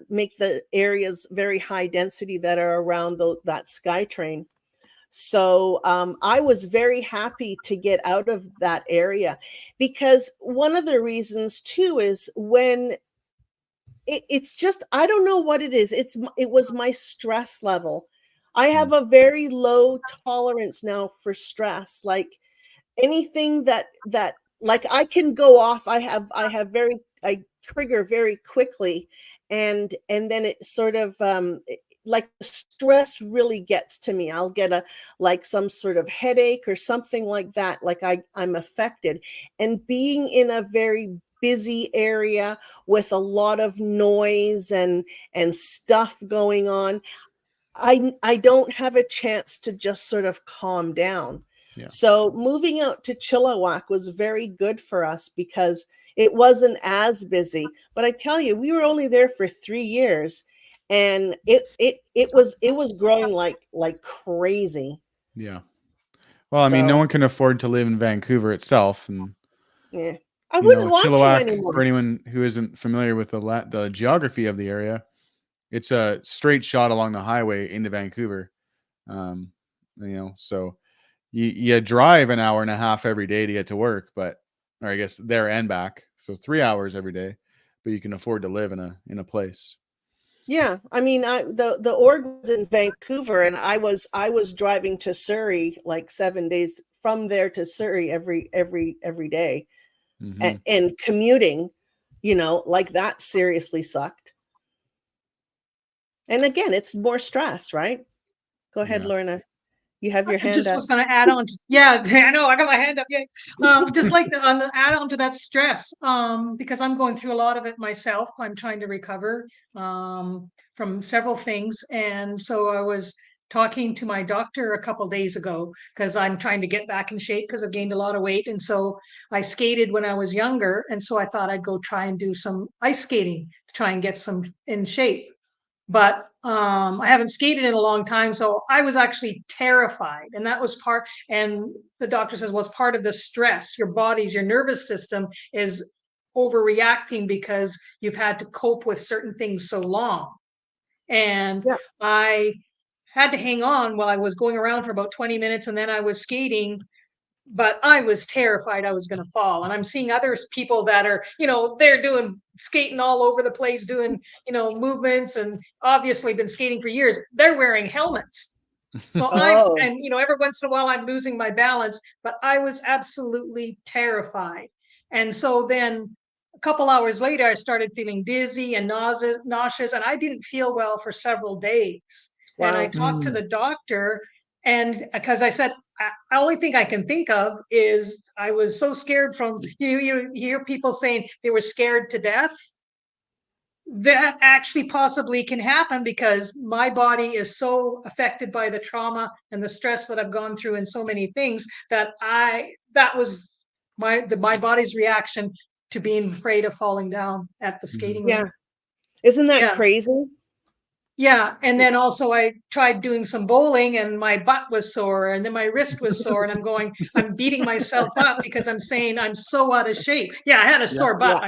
make the areas very high density that are around that SkyTrain. So I was very happy to get out of that area, because one of the reasons too is when it's just, I don't know what it is. It was my stress level. I have a very low tolerance now for stress. Like anything that like I can go off. I trigger very quickly, and then it sort of like stress really gets to me. I'll get some sort of headache or something like that. Like I'm affected, and being in a very busy area with a lot of noise and stuff going on, I don't have a chance to just sort of calm down.
Yeah.
So moving out to Chilliwack was very good for us because it wasn't as busy. But I tell you, we were only there for 3 years, and it was growing like crazy.
Yeah. Well, I mean, no
So,
one can afford to live in Vancouver itself, and
yeah, I wouldn't want to
Chilliwack,
anymore.
for anyone who isn't familiar with the geography of the area, it's a straight shot along the highway into Vancouver. So you drive an hour and a half every day to get to work, or I guess there and back, so 3 hours every day, but you can afford to live in a place.
Yeah, I mean, the org was in Vancouver, and I was driving to Surrey like 7 days from there to Surrey every day,
Mhm.
and commuting, like that seriously sucked. And again, it's more stress, right? Go ahead,
Yeah.
Lorna. You have your
I
hand
just
up.
was going to add on to, yeah, I know, I got my hand up. Yeah. Just like on the add on to that stress, because I'm going through a lot of it myself. I'm trying to recover from several things. And so I was talking to my doctor a couple days ago because I'm trying to get back in shape because I've gained a lot of weight. And so I skated when I was younger. And so I thought I'd go try and do some ice skating to try and get some in shape. But I haven't skated in a long time, so I was actually terrified, and that was part. And the doctor says was part of the stress. Your nervous system is overreacting because you've had to cope with certain things so long. And
Yeah.
I had to hang on while I was going around for about 20 minutes, and then I was skating, but I was terrified I was going to fall. And I'm seeing other people that are, they're doing skating all over the place, doing, movements, and obviously been skating for years. They're wearing helmets. So
Oh.
every once in a while I'm losing my balance, but I was absolutely terrified. And so then a couple hours later, I started feeling dizzy and nauseous, and I didn't feel well for several days. And I
Wow.
talked to the doctor, and because I said, the only thing I can think of is I was so scared from, you hear people saying they were scared to death. That actually possibly can happen because my body is so affected by the trauma and the stress that I've gone through and so many things that was my body's reaction to being afraid of falling down at the skating
Yeah.
rink.
Isn't that
Yeah.
crazy?
Yeah. And then also I tried doing some bowling and my butt was sore and then my wrist was sore and I'm beating myself up because I'm saying I'm so out of shape. Yeah, I had a sore butt.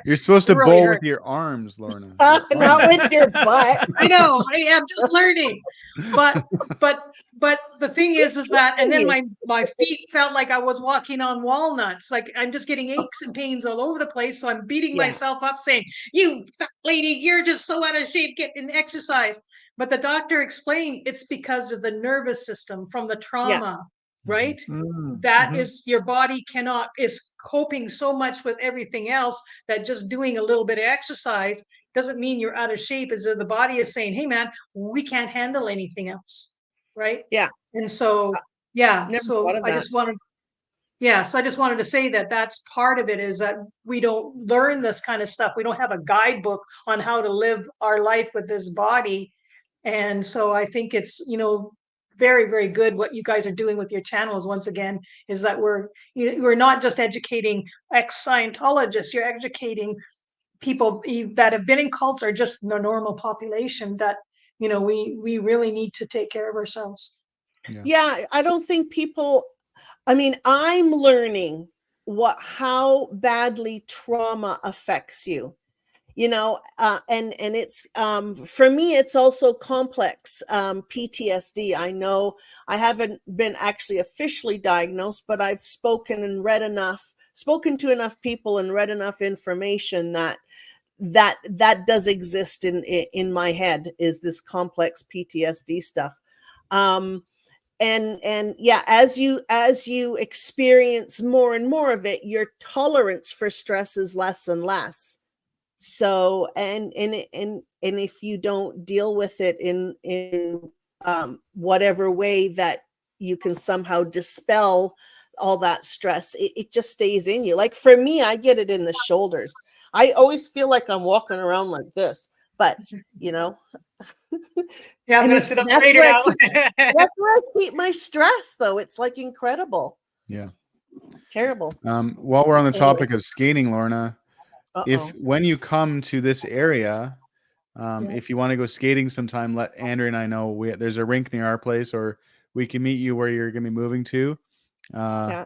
You're supposed to
really
bowl
hurt.
with your arms, Lorna.
Not with your butt.
I know. I am just learning. But the thing is that, and then my feet felt like I was walking on walnuts. Like I'm just getting aches and pains all over the place. So I'm beating
Yeah.
myself up saying, "You fat lady, you're just so out of shape, get an exercise." But the doctor explained it's because of the nervous system from the trauma, right? That is, your body is coping so much with everything else that just doing a little bit of exercise doesn't mean you're out of shape. Is that the body is saying, hey man, we can't handle anything else, right?
Yeah.
And so, yeah,
Never
so
thought of
I
that.
just wanted Yeah, so I just wanted to say that that's part of it, is that we don't learn this kind of stuff. We don't have a guidebook on how to live our life with this body. And so I think it's, very, very good what you guys are doing with your channels. Once again, is that we're not just educating ex-Scientologists, you're educating people that have been in cults, or just the normal population, that, we really need to take care of ourselves.
Yeah, I don't think people, I mean, I'm learning how badly trauma affects you, and it's for me, it's also complex PTSD. I know I haven't been actually officially diagnosed, but I've spoken to enough people and read enough information that does exist in my head, is this complex PTSD stuff. And yeah, as you experience more and more of it, your tolerance for stress is less and less. So and if you don't deal with it in whatever way that you can somehow dispel all that stress, it just stays in you. Like for me, I get it in the shoulders. I always feel like I'm walking around like this, but
Yeah, I'm
and
gonna
it's-
sit up
that's
straighter
where I
now.
that's where I keep my stress, though. It's like incredible.
Yeah.
It's terrible.
While we're on the
Anyway.
topic of skating, Lorna, if
Uh-oh.
when you come to this area,
Yeah.
if you want to go skating sometime, let Andrea and I know. There's a rink near our place, or we can meet you where you're going to be moving to.
Yeah.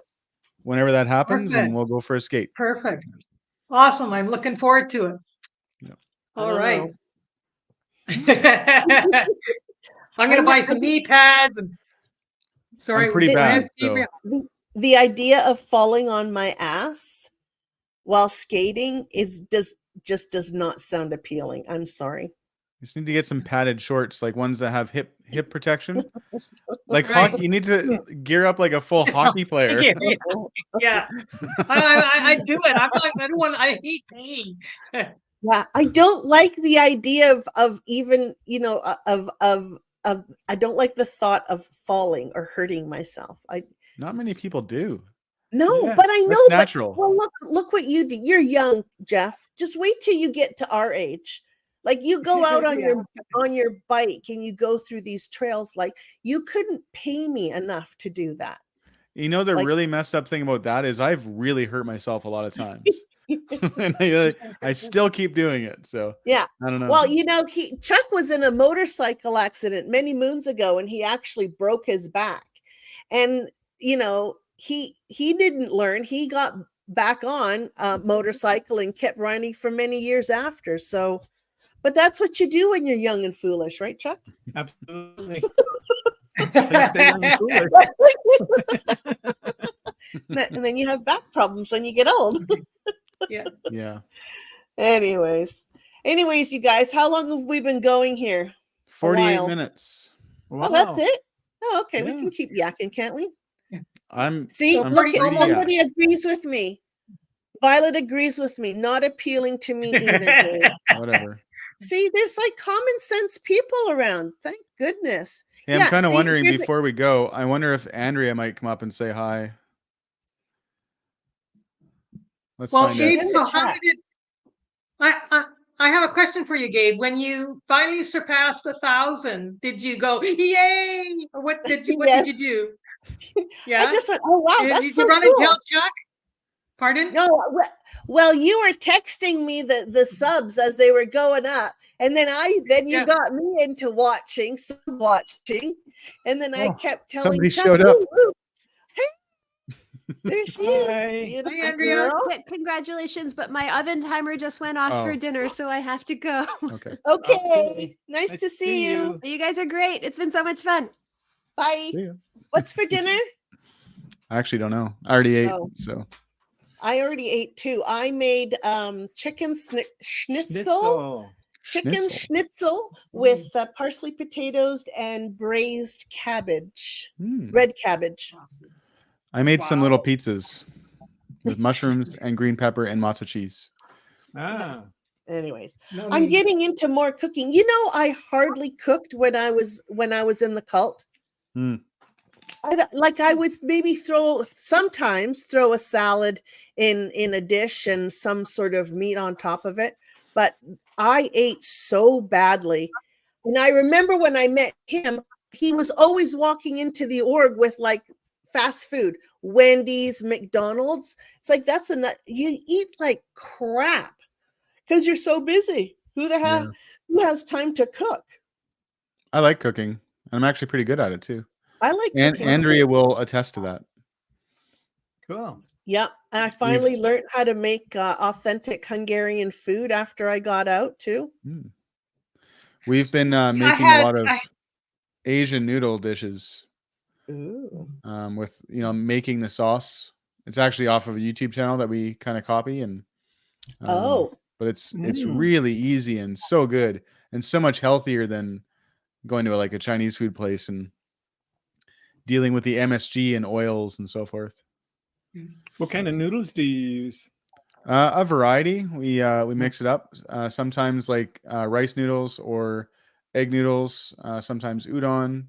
Whenever that happens,
Perfect.
and we'll go for a skate.
Perfect. Awesome. I'm looking forward to it.
Yeah.
All
don't
right.
know.
I'm gonna buy some knee pads and sorry,
I'm pretty
go
bad.
ahead, Gabriel.
The idea of falling on my ass while skating just does not sound appealing. I'm sorry.
You just need to get some padded shorts, like ones that have hip protection. Like
Right.
hockey, you need to gear up like a full
It's
hockey player.
Yeah. I do it. I'm like, I don't want. I hate pain.
Yeah, I don't like the idea of even, of I don't like the thought of falling or hurting myself.
Not many people do.
No,
Yeah,
but I know,
That's natural.
well, look what you do. You're young, Jeff. Just wait till you get to our age. Like you go out on
Yeah.
your bike and you go through these trails. Like you couldn't pay me enough to do that.
You know, the
Like-
really messed up thing about that is I've really hurt myself a lot of times. And I still keep doing it. So
Yeah.
I don't know.
Well, Chuck was in a motorcycle accident many moons ago, and he actually broke his back. And he didn't learn. He got back on a motorcycle and kept riding for many years after. So, but that's what you do when you're young and foolish, right, Chuck?
Absolutely. Just stay young and foolish.
And then you have back problems when you get old.
Yeah.
Anyways, you guys, how long have we been going here?
48
while.
minutes.
Oh, that's
Wow.
it. Oh, okay. We
Yeah.
can keep yakking, can't we?
I'm
See,
I'm
look,
pretty
at
almost-
somebody agrees with me. Violet agrees with me. Not appealing to me either. Dave.
whatever.
See, there's like common sense people around. Thank goodness.
Hey, I'm
Yeah,
kind of
see,
wondering
here's the-
before we go, I wonder if Andrea might come up and say hi. Let's
Well,
find
Gabe,
In
out.
the
so how
chat.
did it? I have a question for you, Gabe. When you finally surpassed 1,000, did you go yay? Or what did you
Yes.
did you do? Yeah.
I just went, oh wow,
did
that's
you
so
run and
cool.
tell Chuck? Pardon?
No, well, you were texting me the subs as they were going up, and then you
Yeah.
got me into watching, and then I
Oh,
kept telling
somebody
Chuck,
showed up.
"Ooh, ooh, hey, there she is,
Hi.
beautiful
Andrea.
girl."
Congratulations, but my oven timer just went off for
Oh.
dinner, so I have to go.
Okay.
Okay,
Okay.
nice to see you.
You guys are great. It's been so much fun.
Bye.
See ya.
What's for dinner?
I actually don't know. I already ate.
Oh.
So
I already ate too. I made chicken schnitzel. Chicken schnitzel with parsley potatoes and braised cabbage, red cabbage.
I made some little
Wow.
pizzas with mushrooms and green pepper and matzo cheese.
Ah.
Anyways,
No
I'm
need.
getting into more cooking. I hardly cooked when I was in the cult.
Hmm.
I would maybe sometimes throw a salad in a dish and some sort of meat on top of it, but I ate so badly. And I remember when I met him, he was always walking into the org with like fast food, Wendy's, McDonald's. It's like you eat like crap because you're so busy. Who has time to cook?
I like cooking, and I'm actually pretty good at it too.
I like
And
cooking.
Andrea will attest to that.
Cool.
Yeah, and I finally learned how to make authentic Hungarian food after I got out too.
We've been making a lot of Asian noodle dishes.
Ooh.
With making the sauce. It's actually off of a YouTube channel that we kind of copy, and but it's really easy and so good and so much healthier than going to like a Chinese food place and dealing with the MSG and oils and so forth.
What kind of noodles do you use?
A variety. We mix it up. Sometimes like rice noodles or egg noodles. Sometimes udon.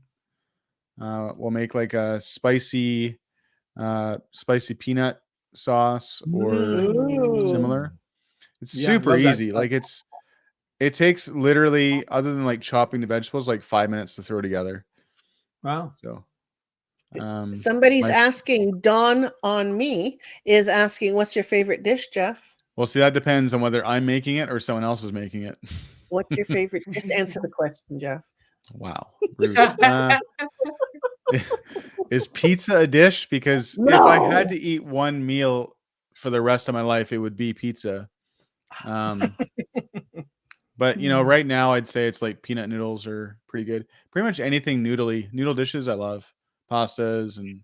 We'll make like a spicy peanut sauce or similar. It's super easy. Like it takes literally, other than like chopping the vegetables, like 5 minutes to throw together.
Wow.
So
somebody's asking, Dawn on me is asking, what's your favorite dish, Jeff?
Well, see, that depends on whether I'm making it or someone else is making it.
What's your favorite? Just answer the question, Jeff.
Wow. Rude. Is pizza a dish? Because if I had to eat one meal for the rest of my life, it would be pizza. But right now I'd say it's like peanut noodles are pretty good. Pretty much anything noodle dishes I love. Pastas and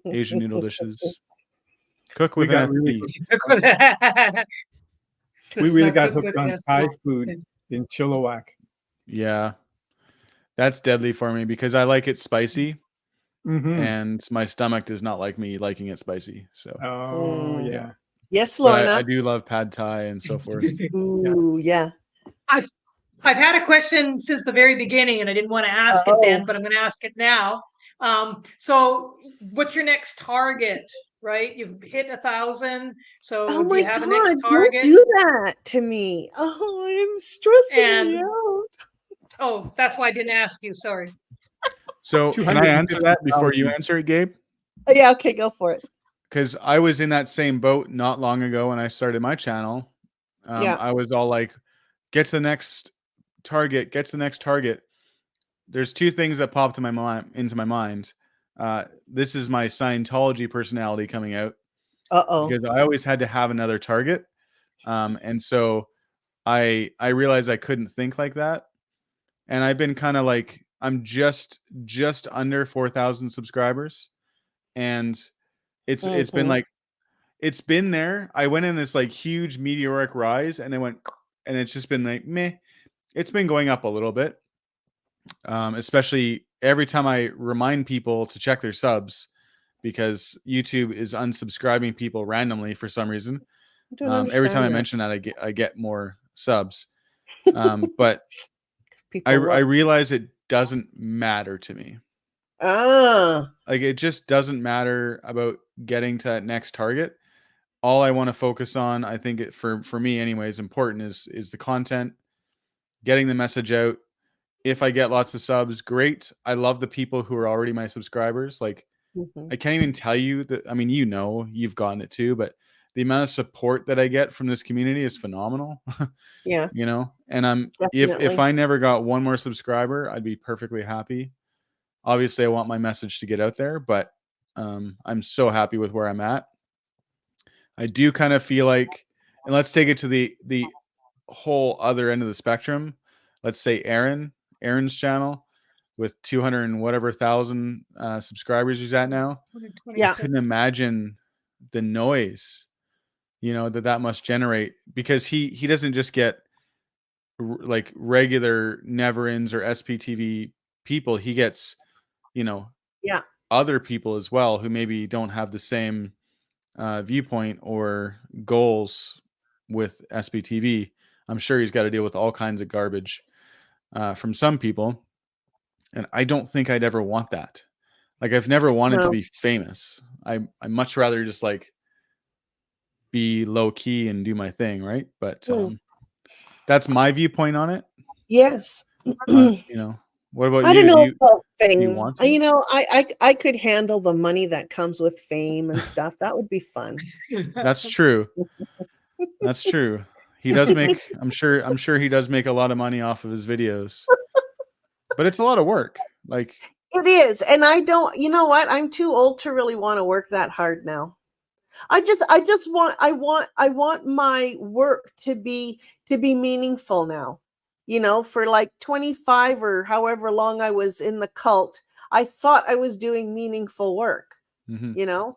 Asian noodle dishes. Cook with an
really got hooked on Thai food in Chilliwack.
Yeah. That's deadly for me because I like it spicy. And my stomach does not like me liking it spicy. So
yeah.
Yes, Lorna.
I do love pad thai and so forth.
Ooh, yeah.
I've had a question since the very beginning, and I didn't want to ask it then, but I'm going to ask it now. So, what's your next target? Right, you've hit 1,000. So, do you have a next target?
Don't do that to me. Oh, I'm stressing me out.
Oh, that's why I didn't ask you. Sorry.
So can I answer that before you answer it, Gabe?
Yeah, okay, go for it.
Because I was in that same boat not long ago when I started my channel. I was all like, get to the next target, There's two things that popped into my mind. This is my Scientology personality coming out. Because I always had to have another target. And so I realized I couldn't think like that. And I've been kind of like, I'm just under 4,000 subscribers, and it's been like, it's been there. I went in this like huge meteoric rise, and and it's just been like meh. It's been going up a little bit, especially every time I remind people to check their subs, because YouTube is unsubscribing people randomly for some reason. Every time I mention that, I get more subs, but I realize it doesn't matter to me. Like it just doesn't matter about getting to that next target. All I want to focus on, I think for me anyways, important is the content, getting the message out. If I get lots of subs, great. I love the people who are already my subscribers. Like I can't even tell you that. I mean, you've gotten it too, but the amount of support that I get from this community is phenomenal.
Yeah.
And if I never got one more subscriber, I'd be perfectly happy. Obviously I want my message to get out there, but I'm so happy with where I'm at. I do kind of feel like, and let's take it to the whole other end of the spectrum. Let's say Aaron's channel with 200 and whatever thousand subscribers he's at now.
Yeah.
I couldn't imagine the noise, that must generate, because he doesn't just get like regular Neverins or SPTV people. He gets, other people as well who maybe don't have the same viewpoint or goals with SPTV. I'm sure he's got to deal with all kinds of garbage from some people. And I don't think I'd ever want that. Like I've never wanted to
No.
be famous. I much rather just like be low key and do my thing, right? But
Mm.
that's my viewpoint on it.
Yes.
You know, what about
I
you?
don't know
Do you
about fame.
want to?
You know, I could handle the money that comes with fame and stuff. That would be fun.
That's true. That's true. He does make. I'm sure he does make a lot of money off of his videos, but it's a lot of work. Like
It is. And I don't, you know what? I'm too old to really want to work that hard now. I just want my work to be meaningful now. You know, for like 25 or however long I was in the cult, I thought I was doing meaningful work,
mhm.
you know,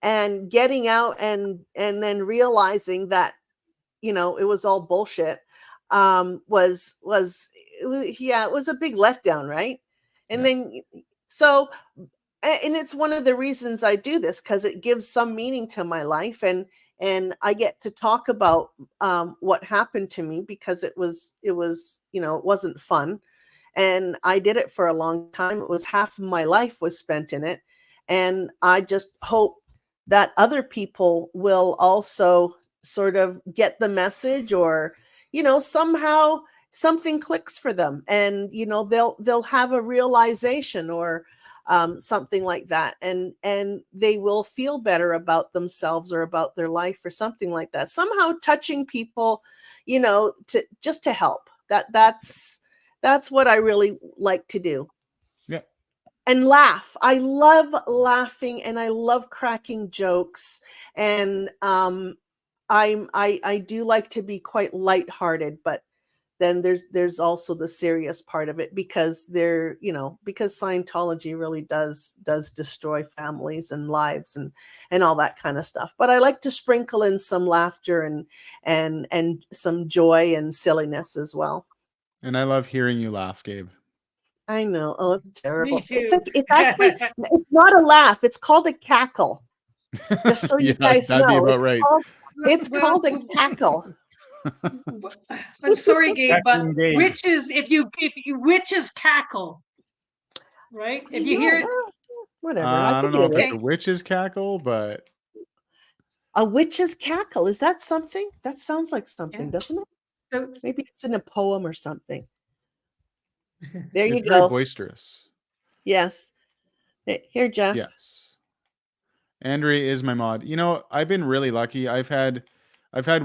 and getting out and then realizing that, you know, it was all bullshit. Yeah, it was a big letdown, right? And
Yeah.
then so and it's one of the reasons I do this, because it gives some meaning to my life, and I get to talk about what happened to me, because it was you know, it wasn't fun, and I did it for a long time. It was half of my life was spent in it, and I just hope that other people will also sort of get the message, or you know, somehow something clicks for them, and you know, they'll have a realization, or something like that, and they will feel better about themselves or about their life or something like that. Somehow touching people, you know, to just to help. That's what I really like to do.
Yeah.
And laugh. I love laughing, and I love cracking jokes, and I do like to be quite lighthearted, but then there's also the serious part of it, because because Scientology really does destroy families and lives and all that kind of stuff. But I like to sprinkle in some laughter and some joy and silliness as well.
And I love hearing you laugh, Gabe.
I know. Oh, it's terrible.
Me
It's
too.
it's actually it's not a laugh. It's called a cackle. Just so you guys
that'd be
know,
about right.
It's
Well,
called a cackle.
I'm sorry, Gabe, but
Cackling Gabe.
witches, if you witches cackle, right? If you hear it,
Well, whatever.
I
could
don't know
do
if
it.
it's a witch's cackle, but
A witch's cackle. Is that something? That sounds like something,
Yeah.
doesn't it?
so-
Maybe it's in a poem or something. There you
it's very
go.
boisterous.
Yes. Here, Jeff.
Yes. Andre is my mod. You know, I've been really lucky. I've had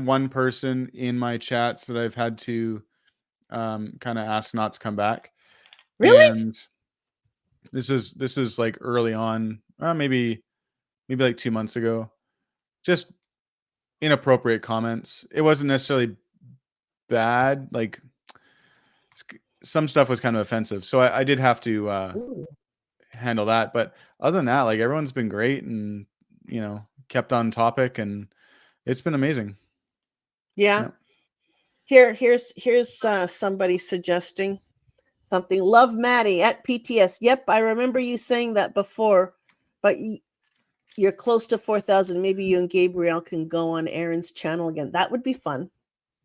one person in my chats that I've had to kind of ask not to come back.
Really?
And this is like early on, maybe like 2 months ago. Just inappropriate comments. It wasn't necessarily bad. Like some stuff was kind of offensive. So I did have to
Ooh.
handle that. But other than that, like everyone's been great and, you know, kept on topic, and it's been amazing.
Yeah.
Yeah.
Here's somebody suggesting something. Love Maddie at PTS. Yep, I remember you saying that before, but you're close to 4,000. Maybe you and Gabriel can go on Aaron's channel again. That would be fun.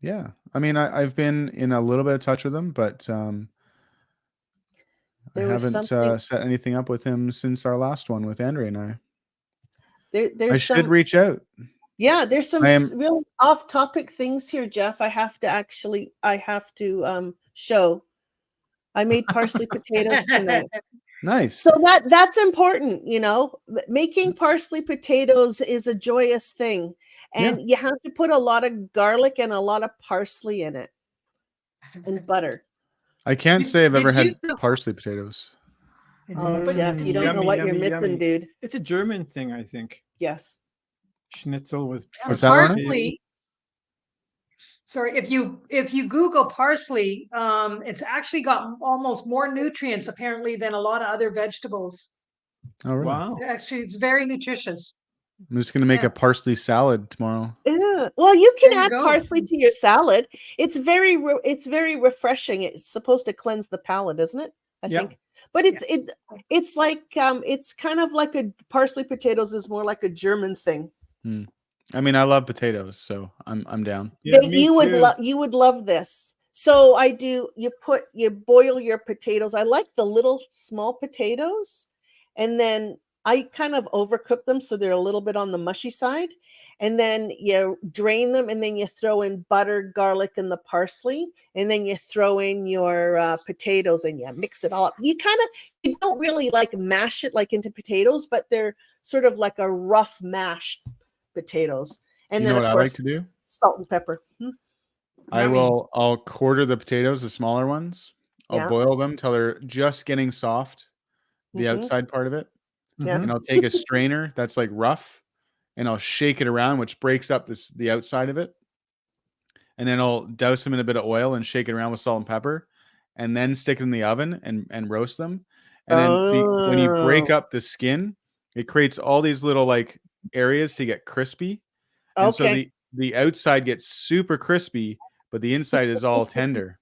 Yeah. I mean, I've been in a little bit of touch with him, but I
There was
haven't
something.
set anything up with him since our last one with Andre and I.
There's
I should
some.
reach out.
Yeah, there's some
I am-
real off-topic things here, Jeff. I have to show. I made parsley potatoes tonight.
Nice.
So that's important, you know. Making parsley potatoes is a joyous thing, and you have to put a lot of garlic and a lot of parsley in it, and butter.
I can't say I've ever
did
had parsley potatoes.
Oh, Jeff, you don't know
Yummy,
what you're
yummy,
missing,
yummy.
dude.
It's a German thing, I think.
Yes.
Schnitzel with
What's that, Lorna?
parsley. Sorry, if you Google parsley, it's actually got almost more nutrients apparently than a lot of other vegetables.
Oh, really?
Wow.
Actually, it's very nutritious.
I'm just gonna make
Yeah.
a parsley salad tomorrow.
Yeah. Well, you can
There you
add
go.
parsley to your salad. It's very refreshing. It's supposed to cleanse the palate, isn't it? I
Yeah.
think. But it's like it's kind of like a parsley potatoes is more like a German thing.
I mean, I love potatoes, so I'm down.
Yeah,
That
me
you would
too.
you would love this. So I do. You boil your potatoes. I like the little small potatoes, and then I kind of overcook them so they're a little bit on the mushy side. And then you drain them, and then you throw in butter, garlic, and the parsley, and then you throw in your potatoes, and you mix it all up. You don't really like mash it like into potatoes, but they're sort of like a rough mashed potatoes. And
You
then
know what
of
I
course
like to do?
salt and pepper.
I'll quarter the potatoes, the smaller ones. I'll
Yeah.
boil them till they're just getting soft, the
Mhm.
outside part of it.
Yes.
And I'll take a strainer that's like rough, and I'll shake it around, which breaks up the outside of it. And then I'll douse them in a bit of oil and shake it around with salt and pepper, and then stick it in the oven and roast them. And then when you break
Oh.
up the skin, it creates all these little like areas to get crispy. And so
Okay.
the outside gets super crispy, but the inside is all tender.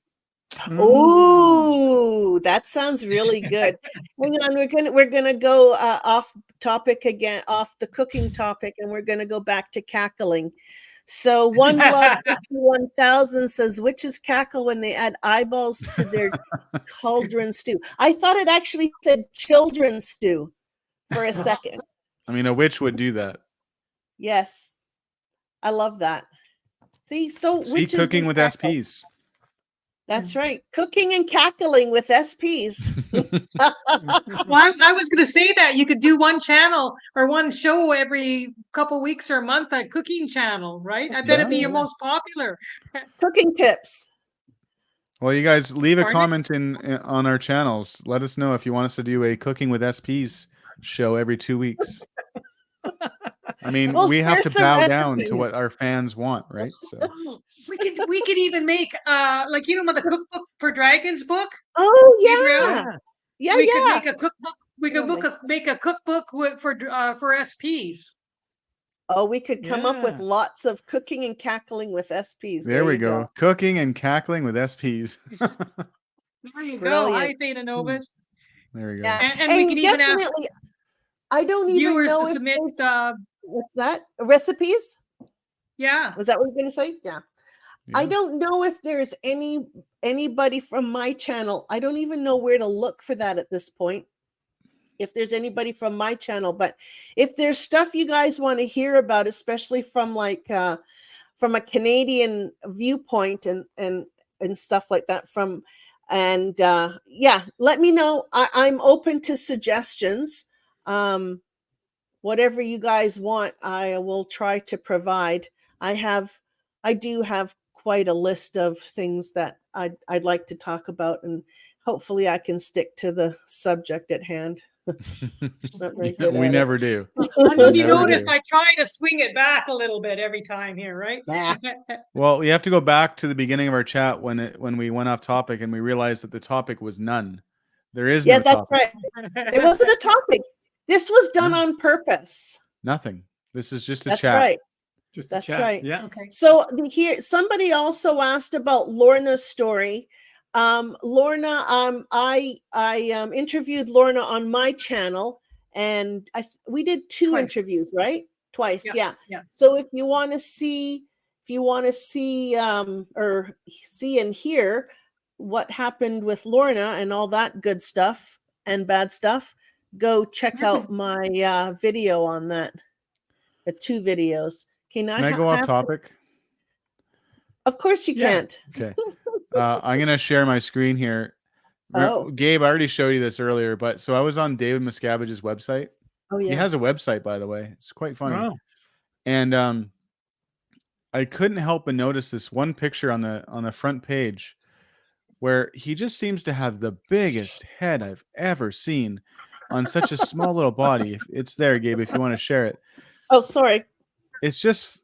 Oh, that sounds really good. Hang on, we're gonna go off topic again, off the cooking topic, and we're gonna go back to cackling. So One Love 51,000 says, witches cackle when they add eyeballs to their cauldron stew. I thought it actually said children stew for a second.
I mean, a witch would do that.
Yes, I love that. See, so
See,
witches
cooking
do
with
cackle.
SPs.
That's right, cooking and cackling with SPs.
Well, I was going to say that you could do one channel or one show every couple weeks or a month, a cooking channel, right? I bet it'd be your
Yeah.
most popular.
Cooking tips.
Well, you guys leave a
Pardon?
comment on our channels. Let us know if you want us to do a cooking with SPs show every 2 weeks. I mean,
Well,
we have
share
to
some
bow down to
recipes.
what our fans want, right? So
Oh, we could even make like the cookbook for dragons book.
Oh
Adriel?
yeah,
we could
yeah.
make a cookbook. We could make a cookbook for SPs.
Oh, we could come up with
Yeah.
lots of cooking and cackling with SPs.
there we
you
go. Cooking and cackling with SPs.
There you go.
Brilliant.
Hi, Theta Novus.
There we go.
Yeah.
And we could even ask
definitely, I don't even
viewers
know
to
if
submit.
what's that? Recipes?
Yeah.
Was that what you're going to say? Yeah. I
Yeah.
don't know if there's anybody from my channel. I don't even know where to look for that at this point. If there's anybody from my channel, but if there's stuff you guys want to hear about, especially from from a Canadian viewpoint and stuff like that, yeah, let me know. I'm open to suggestions. Whatever you guys want, I will try to provide. I do have quite a list of things that I'd like to talk about, and hopefully I can stick to the subject at hand. Not very good
We
at it.
never do.
I don't know if you
Never
noticed,
do.
I try to swing it back a little bit every time here, right?
Nah.
Well, we have to go back to the beginning of our chat when we went off topic and we realized that the topic was none. There is
Yeah,
no
that's
topic.
right. It wasn't a topic. This was done
No.
on purpose.
Nothing. This is just a
That's
chat.
right.
Just
That's
chat.
right.
Yeah.
Okay.
So here, somebody also asked about Lorna's story. Lorna, I interviewed Lorna on my channel, and we did two
Twice.
interviews, right? Twice, yeah.
yeah.
So if you want to see, or see and hear what happened with Lorna and all that good stuff and bad stuff, go check out my video on that. The 2 videos.
Can I go off topic?
Of course you
Yeah.
can't.
Okay. I'm going to share my screen here.
Oh.
Gabe, I already showed you this earlier, but so I was on David Miscavige's website.
Oh
He
yeah.
has a website, by the way. It's quite funny.
Wow.
And I couldn't help but notice this one picture on the front page where he just seems to have the biggest head I've ever seen on such a small little body. If it's there, Gabe, if you want to share it.
Oh, sorry.
It just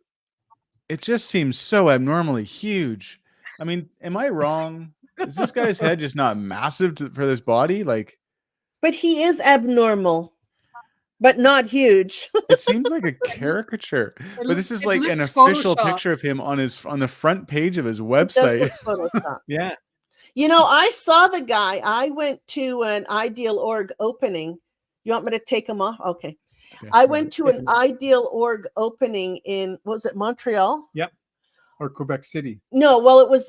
seems so abnormally huge. I mean, am I wrong? Is this guy's head just not massive for this body? Like,
But he is abnormal, but not huge.
it seems like a caricature. But this is
it
like an
looks
official
Photoshopped.
picture of him on the front page of his
It does
website.
look Photoshop.
Yeah.
You know, I saw the guy. I went to an Ideal.org opening. You want me to take him off? Okay.
Okay.
I went to an Ideal.org opening in, was it Montreal?
Or Quebec City.
No, well, it was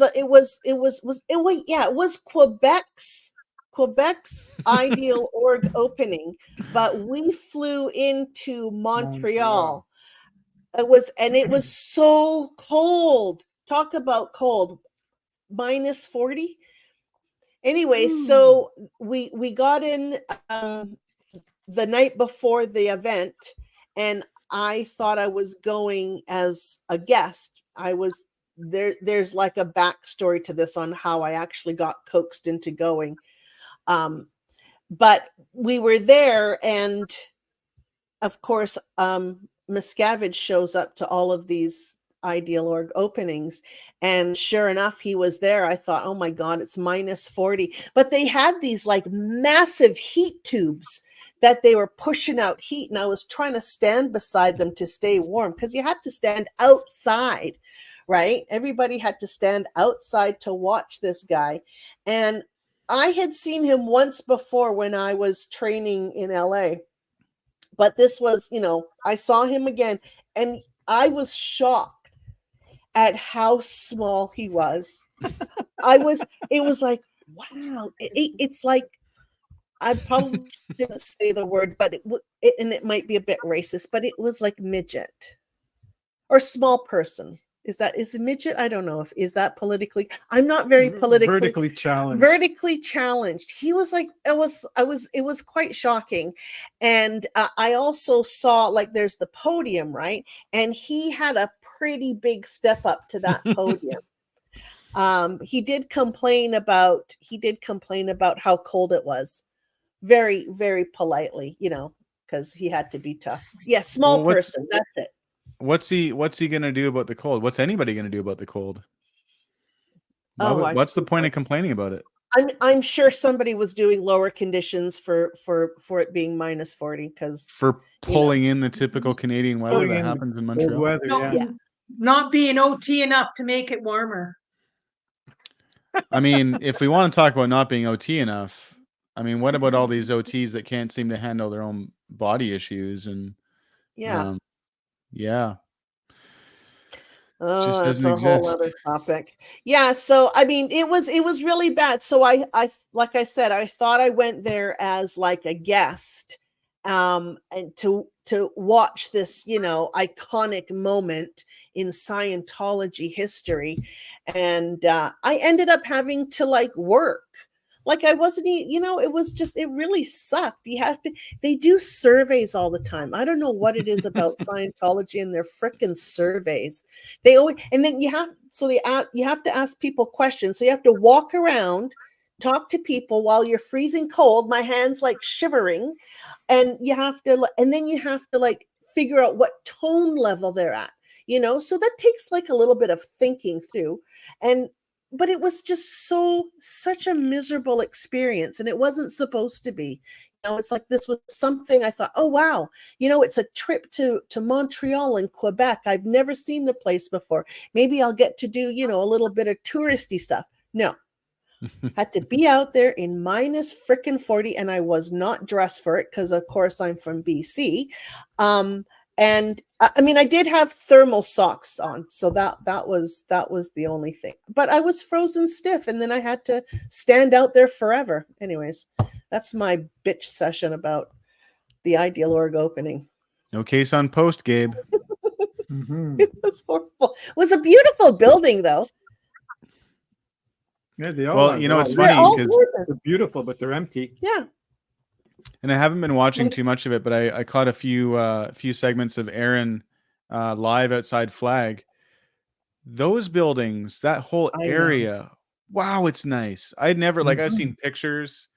Quebec's Quebec's Ideal Org opening, but we flew into Montreal. It was so cold. Talk about cold. Minus 40. Anyway, so we got in the night before the event, and I thought I was going as a guest. I was there. There's like a backstory to this on how I actually got coaxed into going. But we were there, and of course, Miscavige shows up to all of these Ideal Org openings, and sure enough, he was there. I thought, oh my God, it's minus 40. But they had these like massive heat tubes that they were pushing out heat, and I was trying to stand beside them to stay warm because you had to stand outside, right? Everybody had to stand outside to watch this guy. And I had seen him once before when I was training in LA. But this was, I saw him again, and I was shocked at how small he was. It was like, wow. It's like, I probably didn't say the word, but it might be a bit racist, but it was like midget or small person. Is it midget? I don't know is that politically, I'm not very politically
vertically challenged.
Vertically challenged. He was like, it was quite shocking. And I also saw like there's the podium, right? And he had a pretty big step up to that podium. He did complain about how cold it was. Very, very politely, because he had to be tough. Yeah, small person. That's it.
What's he gonna do about the cold? What's anybody gonna do about the cold? What's the point of complaining about it?
I'm sure somebody was doing lower conditions for it being minus 40 because
for pulling in the typical Canadian weather that happens in Montreal.
Weather,
No, not being OT enough to make it warmer.
I mean, if we want to talk about not being OT enough, I mean, what about all these OTs that can't seem to handle their own body issues and
yeah.
Just
that's
doesn't
a whole
exist.
other topic. Yeah, so I mean, it was really bad. So I like I said, I thought I went there as like a guest, and to watch this, iconic moment in Scientology history, and I ended up having to like work. Like I wasn't, it was just, it really sucked. They do surveys all the time. I don't know what it is about Scientology and their frickin' surveys. They always, and then you have to ask people questions. So you have to walk around, talk to people while you're freezing cold. My hands like shivering, and then you have to like figure out what tone level they're at, so that takes like a little bit of thinking through. But it was just such a miserable experience, and it wasn't supposed to be. It's like this was something I thought, oh, wow, it's a trip to Montreal and Quebec. I've never seen the place before. Maybe I'll get to do, a little bit of touristy stuff. No, had to be out there in minus frickin' 40, and I was not dressed for it because, of course, I'm from BC. And I mean, I did have thermal socks on, so that was the only thing. But I was frozen stiff, and then I had to stand out there forever. Anyways, that's my bitch session about the Ideal Org opening.
No case on post, Gabe.
It was horrible. It was a beautiful building, though.
Yeah, they all.
Well, it's funny because
they're beautiful, but they're empty.
Yeah.
And I haven't been watching too much of it, but I caught a few segments of Aaron live outside Flag. Those buildings, that whole area, wow, it's nice. I'd never I've seen pictures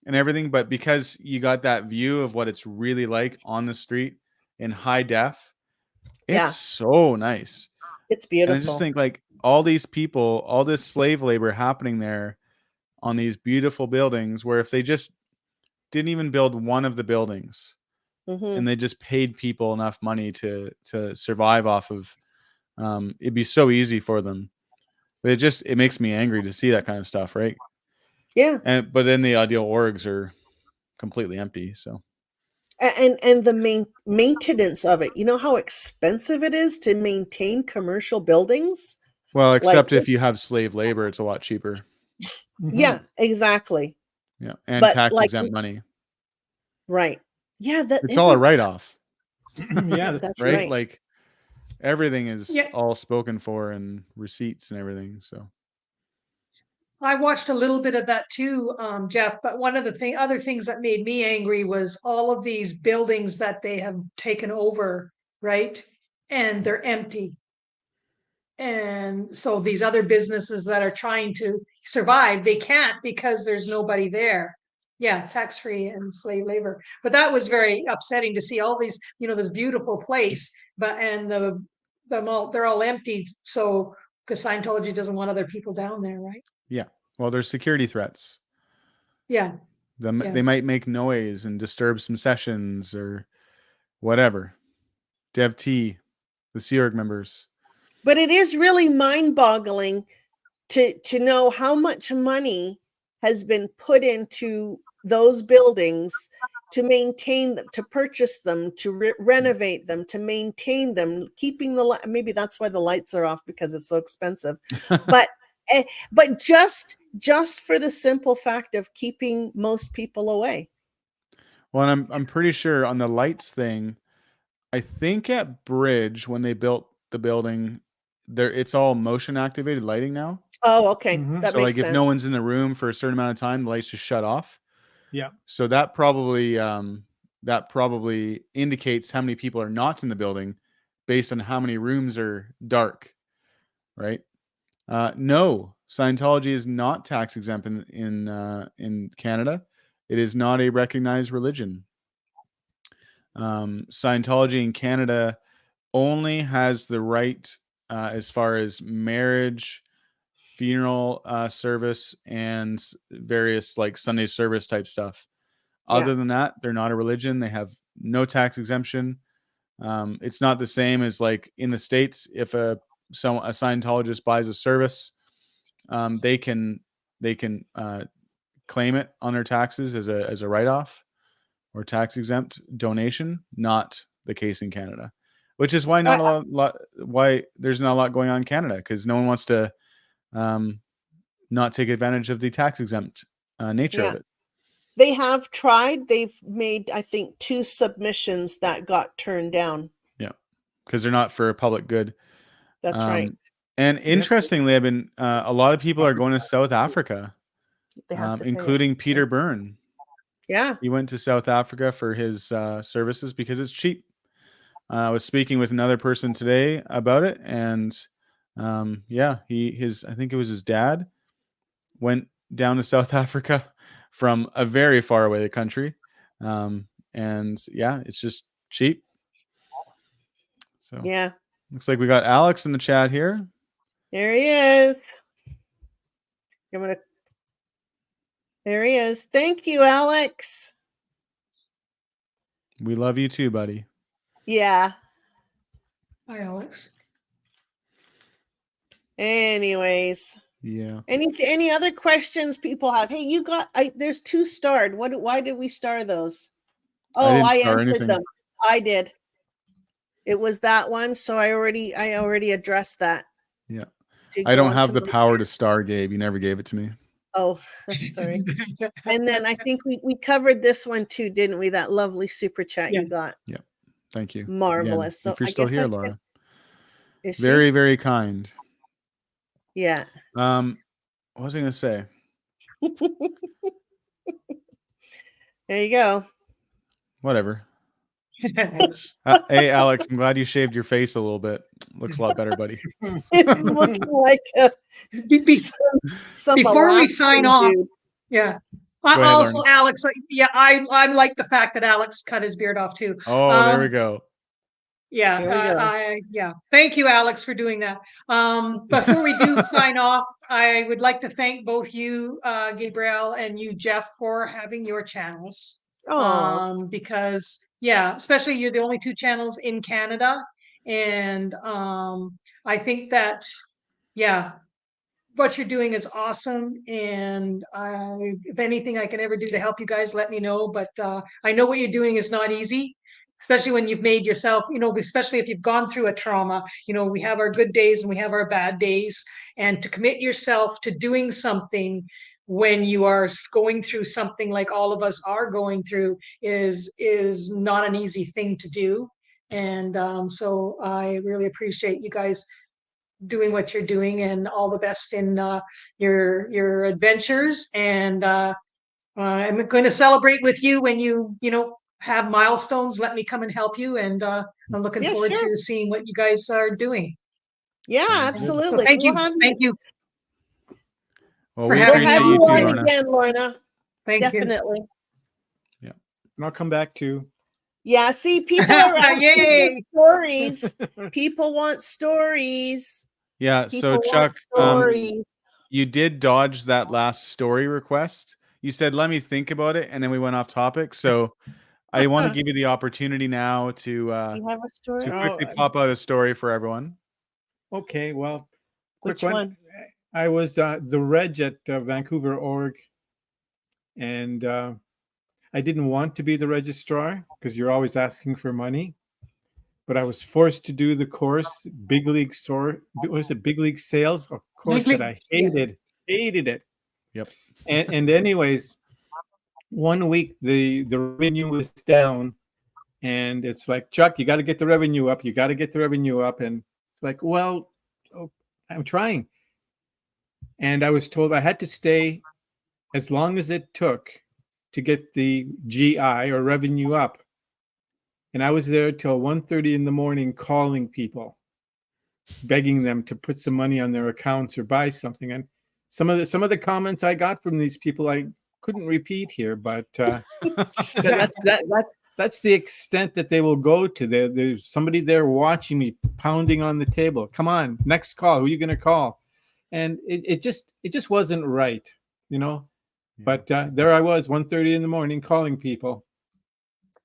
and everything, but because you got that view of what it's really like on the street in high def, it's so nice.
It's beautiful.
And I just think like all these people, all this slave labor happening there on these beautiful buildings, where if they just didn't even build one of the buildings and they just paid people enough money to survive off of, it'd be so easy for them. But it makes me angry to see that kind of stuff, right?
Yeah.
But then the Ideal Orgs are completely empty. So
and the maintenance of it, how expensive it is to maintain commercial buildings.
Well, except if you have slave labor, it's a lot cheaper.
Yeah, exactly.
Yeah, and
But,
tax
like,
exempt money.
right. Yeah, that
It's all a
isn't-
write off,
Yeah,
That's
right?
right.
Like everything is
Yeah.
all spoken for and receipts and everything. So
I watched a little bit of that too, Jeff, but one of the other things that made me angry was all of these buildings that they have taken over, right? And they're empty. And so these other businesses that are trying to survive, they can't because there's nobody there. Yeah, tax-free and slave labor. But that was very upsetting to see all these, this beautiful place, and they're all empty. So because Scientology doesn't want other people down there, right?
yeah, well, there's security threats.
Yeah.
They
Yeah.
might make noise and disturb some sessions or whatever. Dev T, the Sea Org members.
But it is really mind-boggling to know how much money has been put into those buildings to maintain them, to purchase them, to renovate them, to maintain them, keeping maybe that's why the lights are off, because it's so expensive. But just for the simple fact of keeping most people away.
Well, and I'm pretty sure on the lights thing, I think at Bridge when they built the building, it's all motion activated lighting now.
Oh, okay.
Mhm.
That
So
makes
like if
sense.
no one's in the room for a certain amount of time, the lights just shut off.
Yeah.
So that probably indicates how many people are not in the building based on how many rooms are dark, right? No, Scientology is not tax exempt in Canada. It is not a recognized religion. Scientology in Canada only has the right as far as marriage, funeral service, and various like Sunday service type stuff. Other than that, they're not a religion. They have no tax exemption. It's not the same as like in the States. If a Scientologist buys a service, they can claim it on their taxes as a write-off or tax exempt donation. Not the case in Canada, which is why why there's not a lot going on in Canada, because no one wants to not take advantage of the tax exempt nature of it.
They have tried. They've made, I think, 2 submissions that got turned down.
Yeah, because they're not for public good.
That's right.
And interestingly, I've been a lot of people are going to South Africa,
They have to pay it.
including Peter Byrne.
Yeah.
He went to South Africa for his services because it's cheap. I was speaking with another person today about it, and yeah, I think it was his dad went down to South Africa from a very far away country, and yeah, it's just cheap. So
Yeah.
looks like we got Alex in the chat here.
There he is. There he is. Thank you, Alex.
We love you too, buddy.
Yeah.
Hi, Alex.
Anyways,
Yeah.
any other questions people have? Hey, there's 2 starred. Why did we star those? Oh,
didn't
I
star
answered
anything.
them. I did. It was that one, so I already addressed that.
Yeah.
To
I
go
don't have
onto
the
my-
power to star, Gabe. You never gave it to me.
Oh, sorry. And then I think we covered this one too, didn't we? That lovely super chat
Yeah.
you got.
Thank you.
Marvelous.
Again, if
So
you're
I
still
guess
here,
I've-
Laura.
Is she?
Very, very kind.
Yeah.
What was I going to say?
There you go.
Whatever. Hey, Alex, I'm glad you shaved your face a little bit. Looks a lot better, buddy.
It's looking like some
Before we
Alaskan
sign off,
dude.
yeah.
Go ahead,
Also,
Lauren.
Alex, I like the fact that Alex cut his beard off too.
Oh, there we go.
Yeah,
There we go.
yeah. Thank you, Alex, for doing that. Before we do sign off, I would like to thank both you, Gabrielle, and you, Jeff, for having your channels.
Oh,
Because yeah, especially you're the only 2 channels in Canada, and I think that what you're doing is awesome, and if anything I can ever do to help you guys, let me know. But I know what you're doing is not easy, especially when you've made yourself, especially if you've gone through a trauma. We have our good days and we have our bad days, and to commit yourself to doing something when you are going through something like all of us are going through is not an easy thing to do. And so I really appreciate you guys doing what you're doing, and all the best in your adventures. And I'm going to celebrate with you when you have milestones. Let me come and help you. And I'm looking
Yeah,
forward
sure.
to seeing what you guys are doing.
Yeah,
Sounds good.
So
absolutely.
thank you.
We'll have,
Thank you.
Well,
For
we
having
we'll
me
have
appreciate
you
you too,
on.
on
Lorna.
again, Lorna.
Thank you.
Definitely.
And I'll come back too.
Yeah, see, people are asking
Yay.
for stories. People want stories.
Yeah. So
People
Chuck,
want stories.
you did dodge that last story request. You said, "Let me think about it," and then we went off topic. So I want to give you the opportunity now to
You have a story?
quickly
Oh,
pop out a story for everyone.
okay, well, quick
Which one?
I was the reg at Vancouver Org, and I didn't want to be the registrar because you're always asking for money, but I was forced to do the course, Big League Big League Sales, a course that I hated it.
Yep.
And anyways, 1 week the revenue was down, and it's like, Chuck, you got to get the revenue up. You got to get the revenue up, and it's like, well, I'm trying. And I was told I had to stay as long as it took to get the GI or revenue up. And I was there till 1:30 in the morning calling people, begging them to put some money on their accounts or buy something. And some of the comments I got from these people I couldn't repeat here, but that's the extent that they will go to. There's somebody there watching me, pounding on the table. Come on, next call. Who are you going to call? And it just wasn't right, you know.
Yeah.
But there I was, 1:30 in the morning, calling people.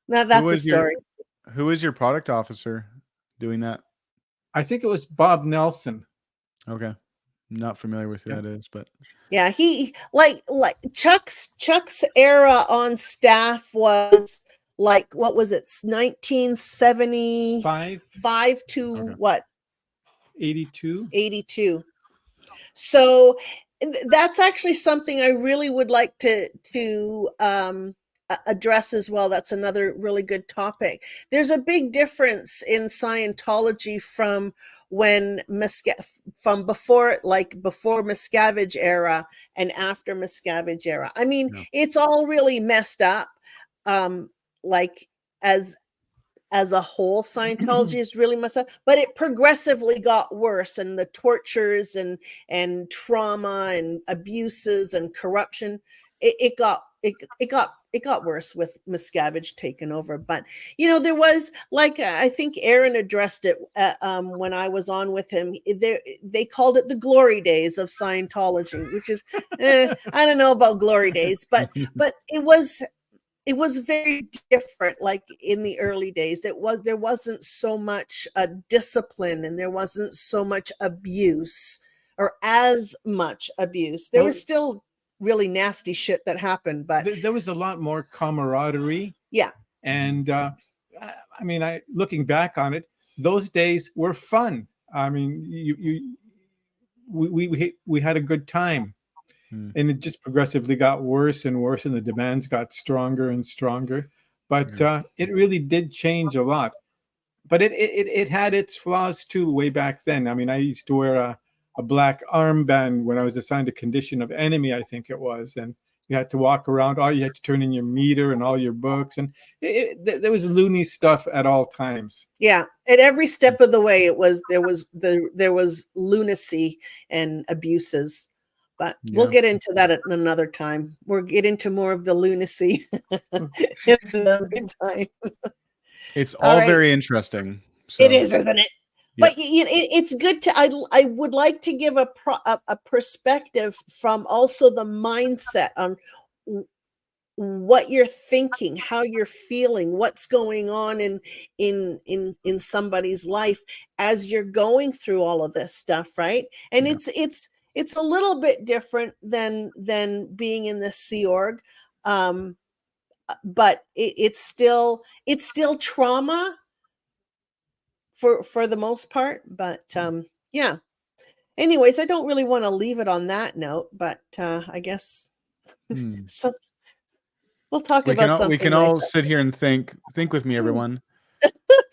Now that's a story.
Who is your product officer doing that?
I think it was Bob Nelson.
Okay. Not familiar with who that is, but
Yeah, he like Chuck's era on staff was like, what was it, 1975 to
Okay.
what,
82.
82. So that's actually something I really would like to address as well. That's another really good topic. There's a big difference in Scientology from before Miscavige era and after Miscavige era. I mean,
Yeah.
it's all really messed up. Like as a whole, Scientology is really messed up, but it progressively got worse, and the tortures and trauma and abuses and corruption, it got worse with Miscavige taking over. But there was, like, I think Aaron addressed it when I was on with him. They called it the glory days of Scientology, which is I don't know about glory days, but it was very different. Like in the early days, there wasn't so much discipline, and there wasn't so much abuse, or as much abuse. There was still really nasty shit that happened, but
there was a lot more camaraderie.
Yeah.
And I mean, looking back on it, those days were fun. I mean, we had a good time. And it just progressively got worse and worse, and the demands got stronger and stronger. But it really did change a lot. But it had its flaws too way back then. I mean, I used to wear a black armband when I was assigned a condition of enemy, I think it was. And you had to walk around. You had to turn in your meter and all your books. And there was loony stuff at all times.
Yeah. At every step of the way, there was lunacy and abuses. But we'll get into that at another time. We'll get into more of the lunacy in another time.
It's all
right.
very interesting. So.
It is, isn't it?
Yeah.
But it's good to. I would like to give a perspective from also the mindset on what you're thinking, how you're feeling, what's going on in somebody's life as you're going through all of this stuff, right? And it's a little bit different than being in the Sea Org, but it's still trauma for the most part. But yeah. Anyways, I don't really want to leave it on that note, but I guess
Hmm.
So we'll talk
We
about something.
we can all
nice.
sit here and think with me, everyone,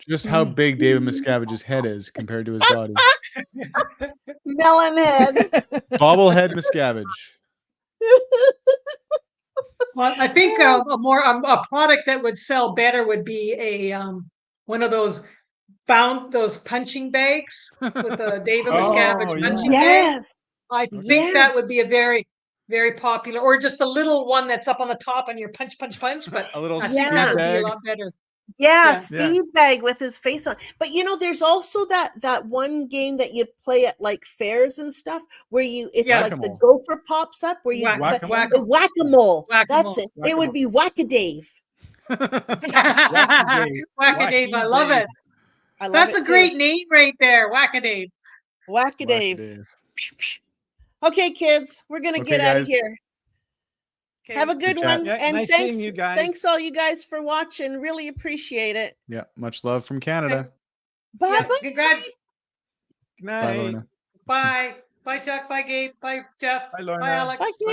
just how big David Miscavige's head is compared to his body.
Melon head.
Bobblehead Miscavige.
Well, I think a product that would sell better would be a one of those those punching bags with the David Miscavige
Oh, yeah.
punching bag.
Yes.
I think that
Yes.
would be a very, very popular, or just the little one that's up on the top and you're punch, punch, punch. But
A little
I
speed
think that would be a
bag.
lot better.
Yeah,
Yeah.
speed bag with his face on. But you know, there's also that one game that you play at like fairs and stuff where it's
Yeah.
like the
Whack-a-mole.
gopher pops up where you
Whack-
Whack-a-mole?
the whack-a-mole.
Whack-a-mole.
That's it. It would be Whack-a-Dave.
Wacky-Dave.
Wacky-Dave, I love it.
I love
That's
it
a great name right there, Wackadave.
Whack-a-Dave.
Whack-a-Dave.
Okay, kids, we're gonna
Okay,
get out of
guys.
here.
Okay.
Have a good
chat.
one.
Yeah,
And
nice
thanks,
seeing you guys.
thanks all you guys for watching. Really appreciate it.
Yeah, much love from Canada.
Bye
Yeah,
bye.
congrats.
Good
Bye,
night.
Lorna.
Bye. Bye, Chuck. Bye, Gabe. Bye, Jeff.
Bye, Lorna.
Bye, Alex.
Bye,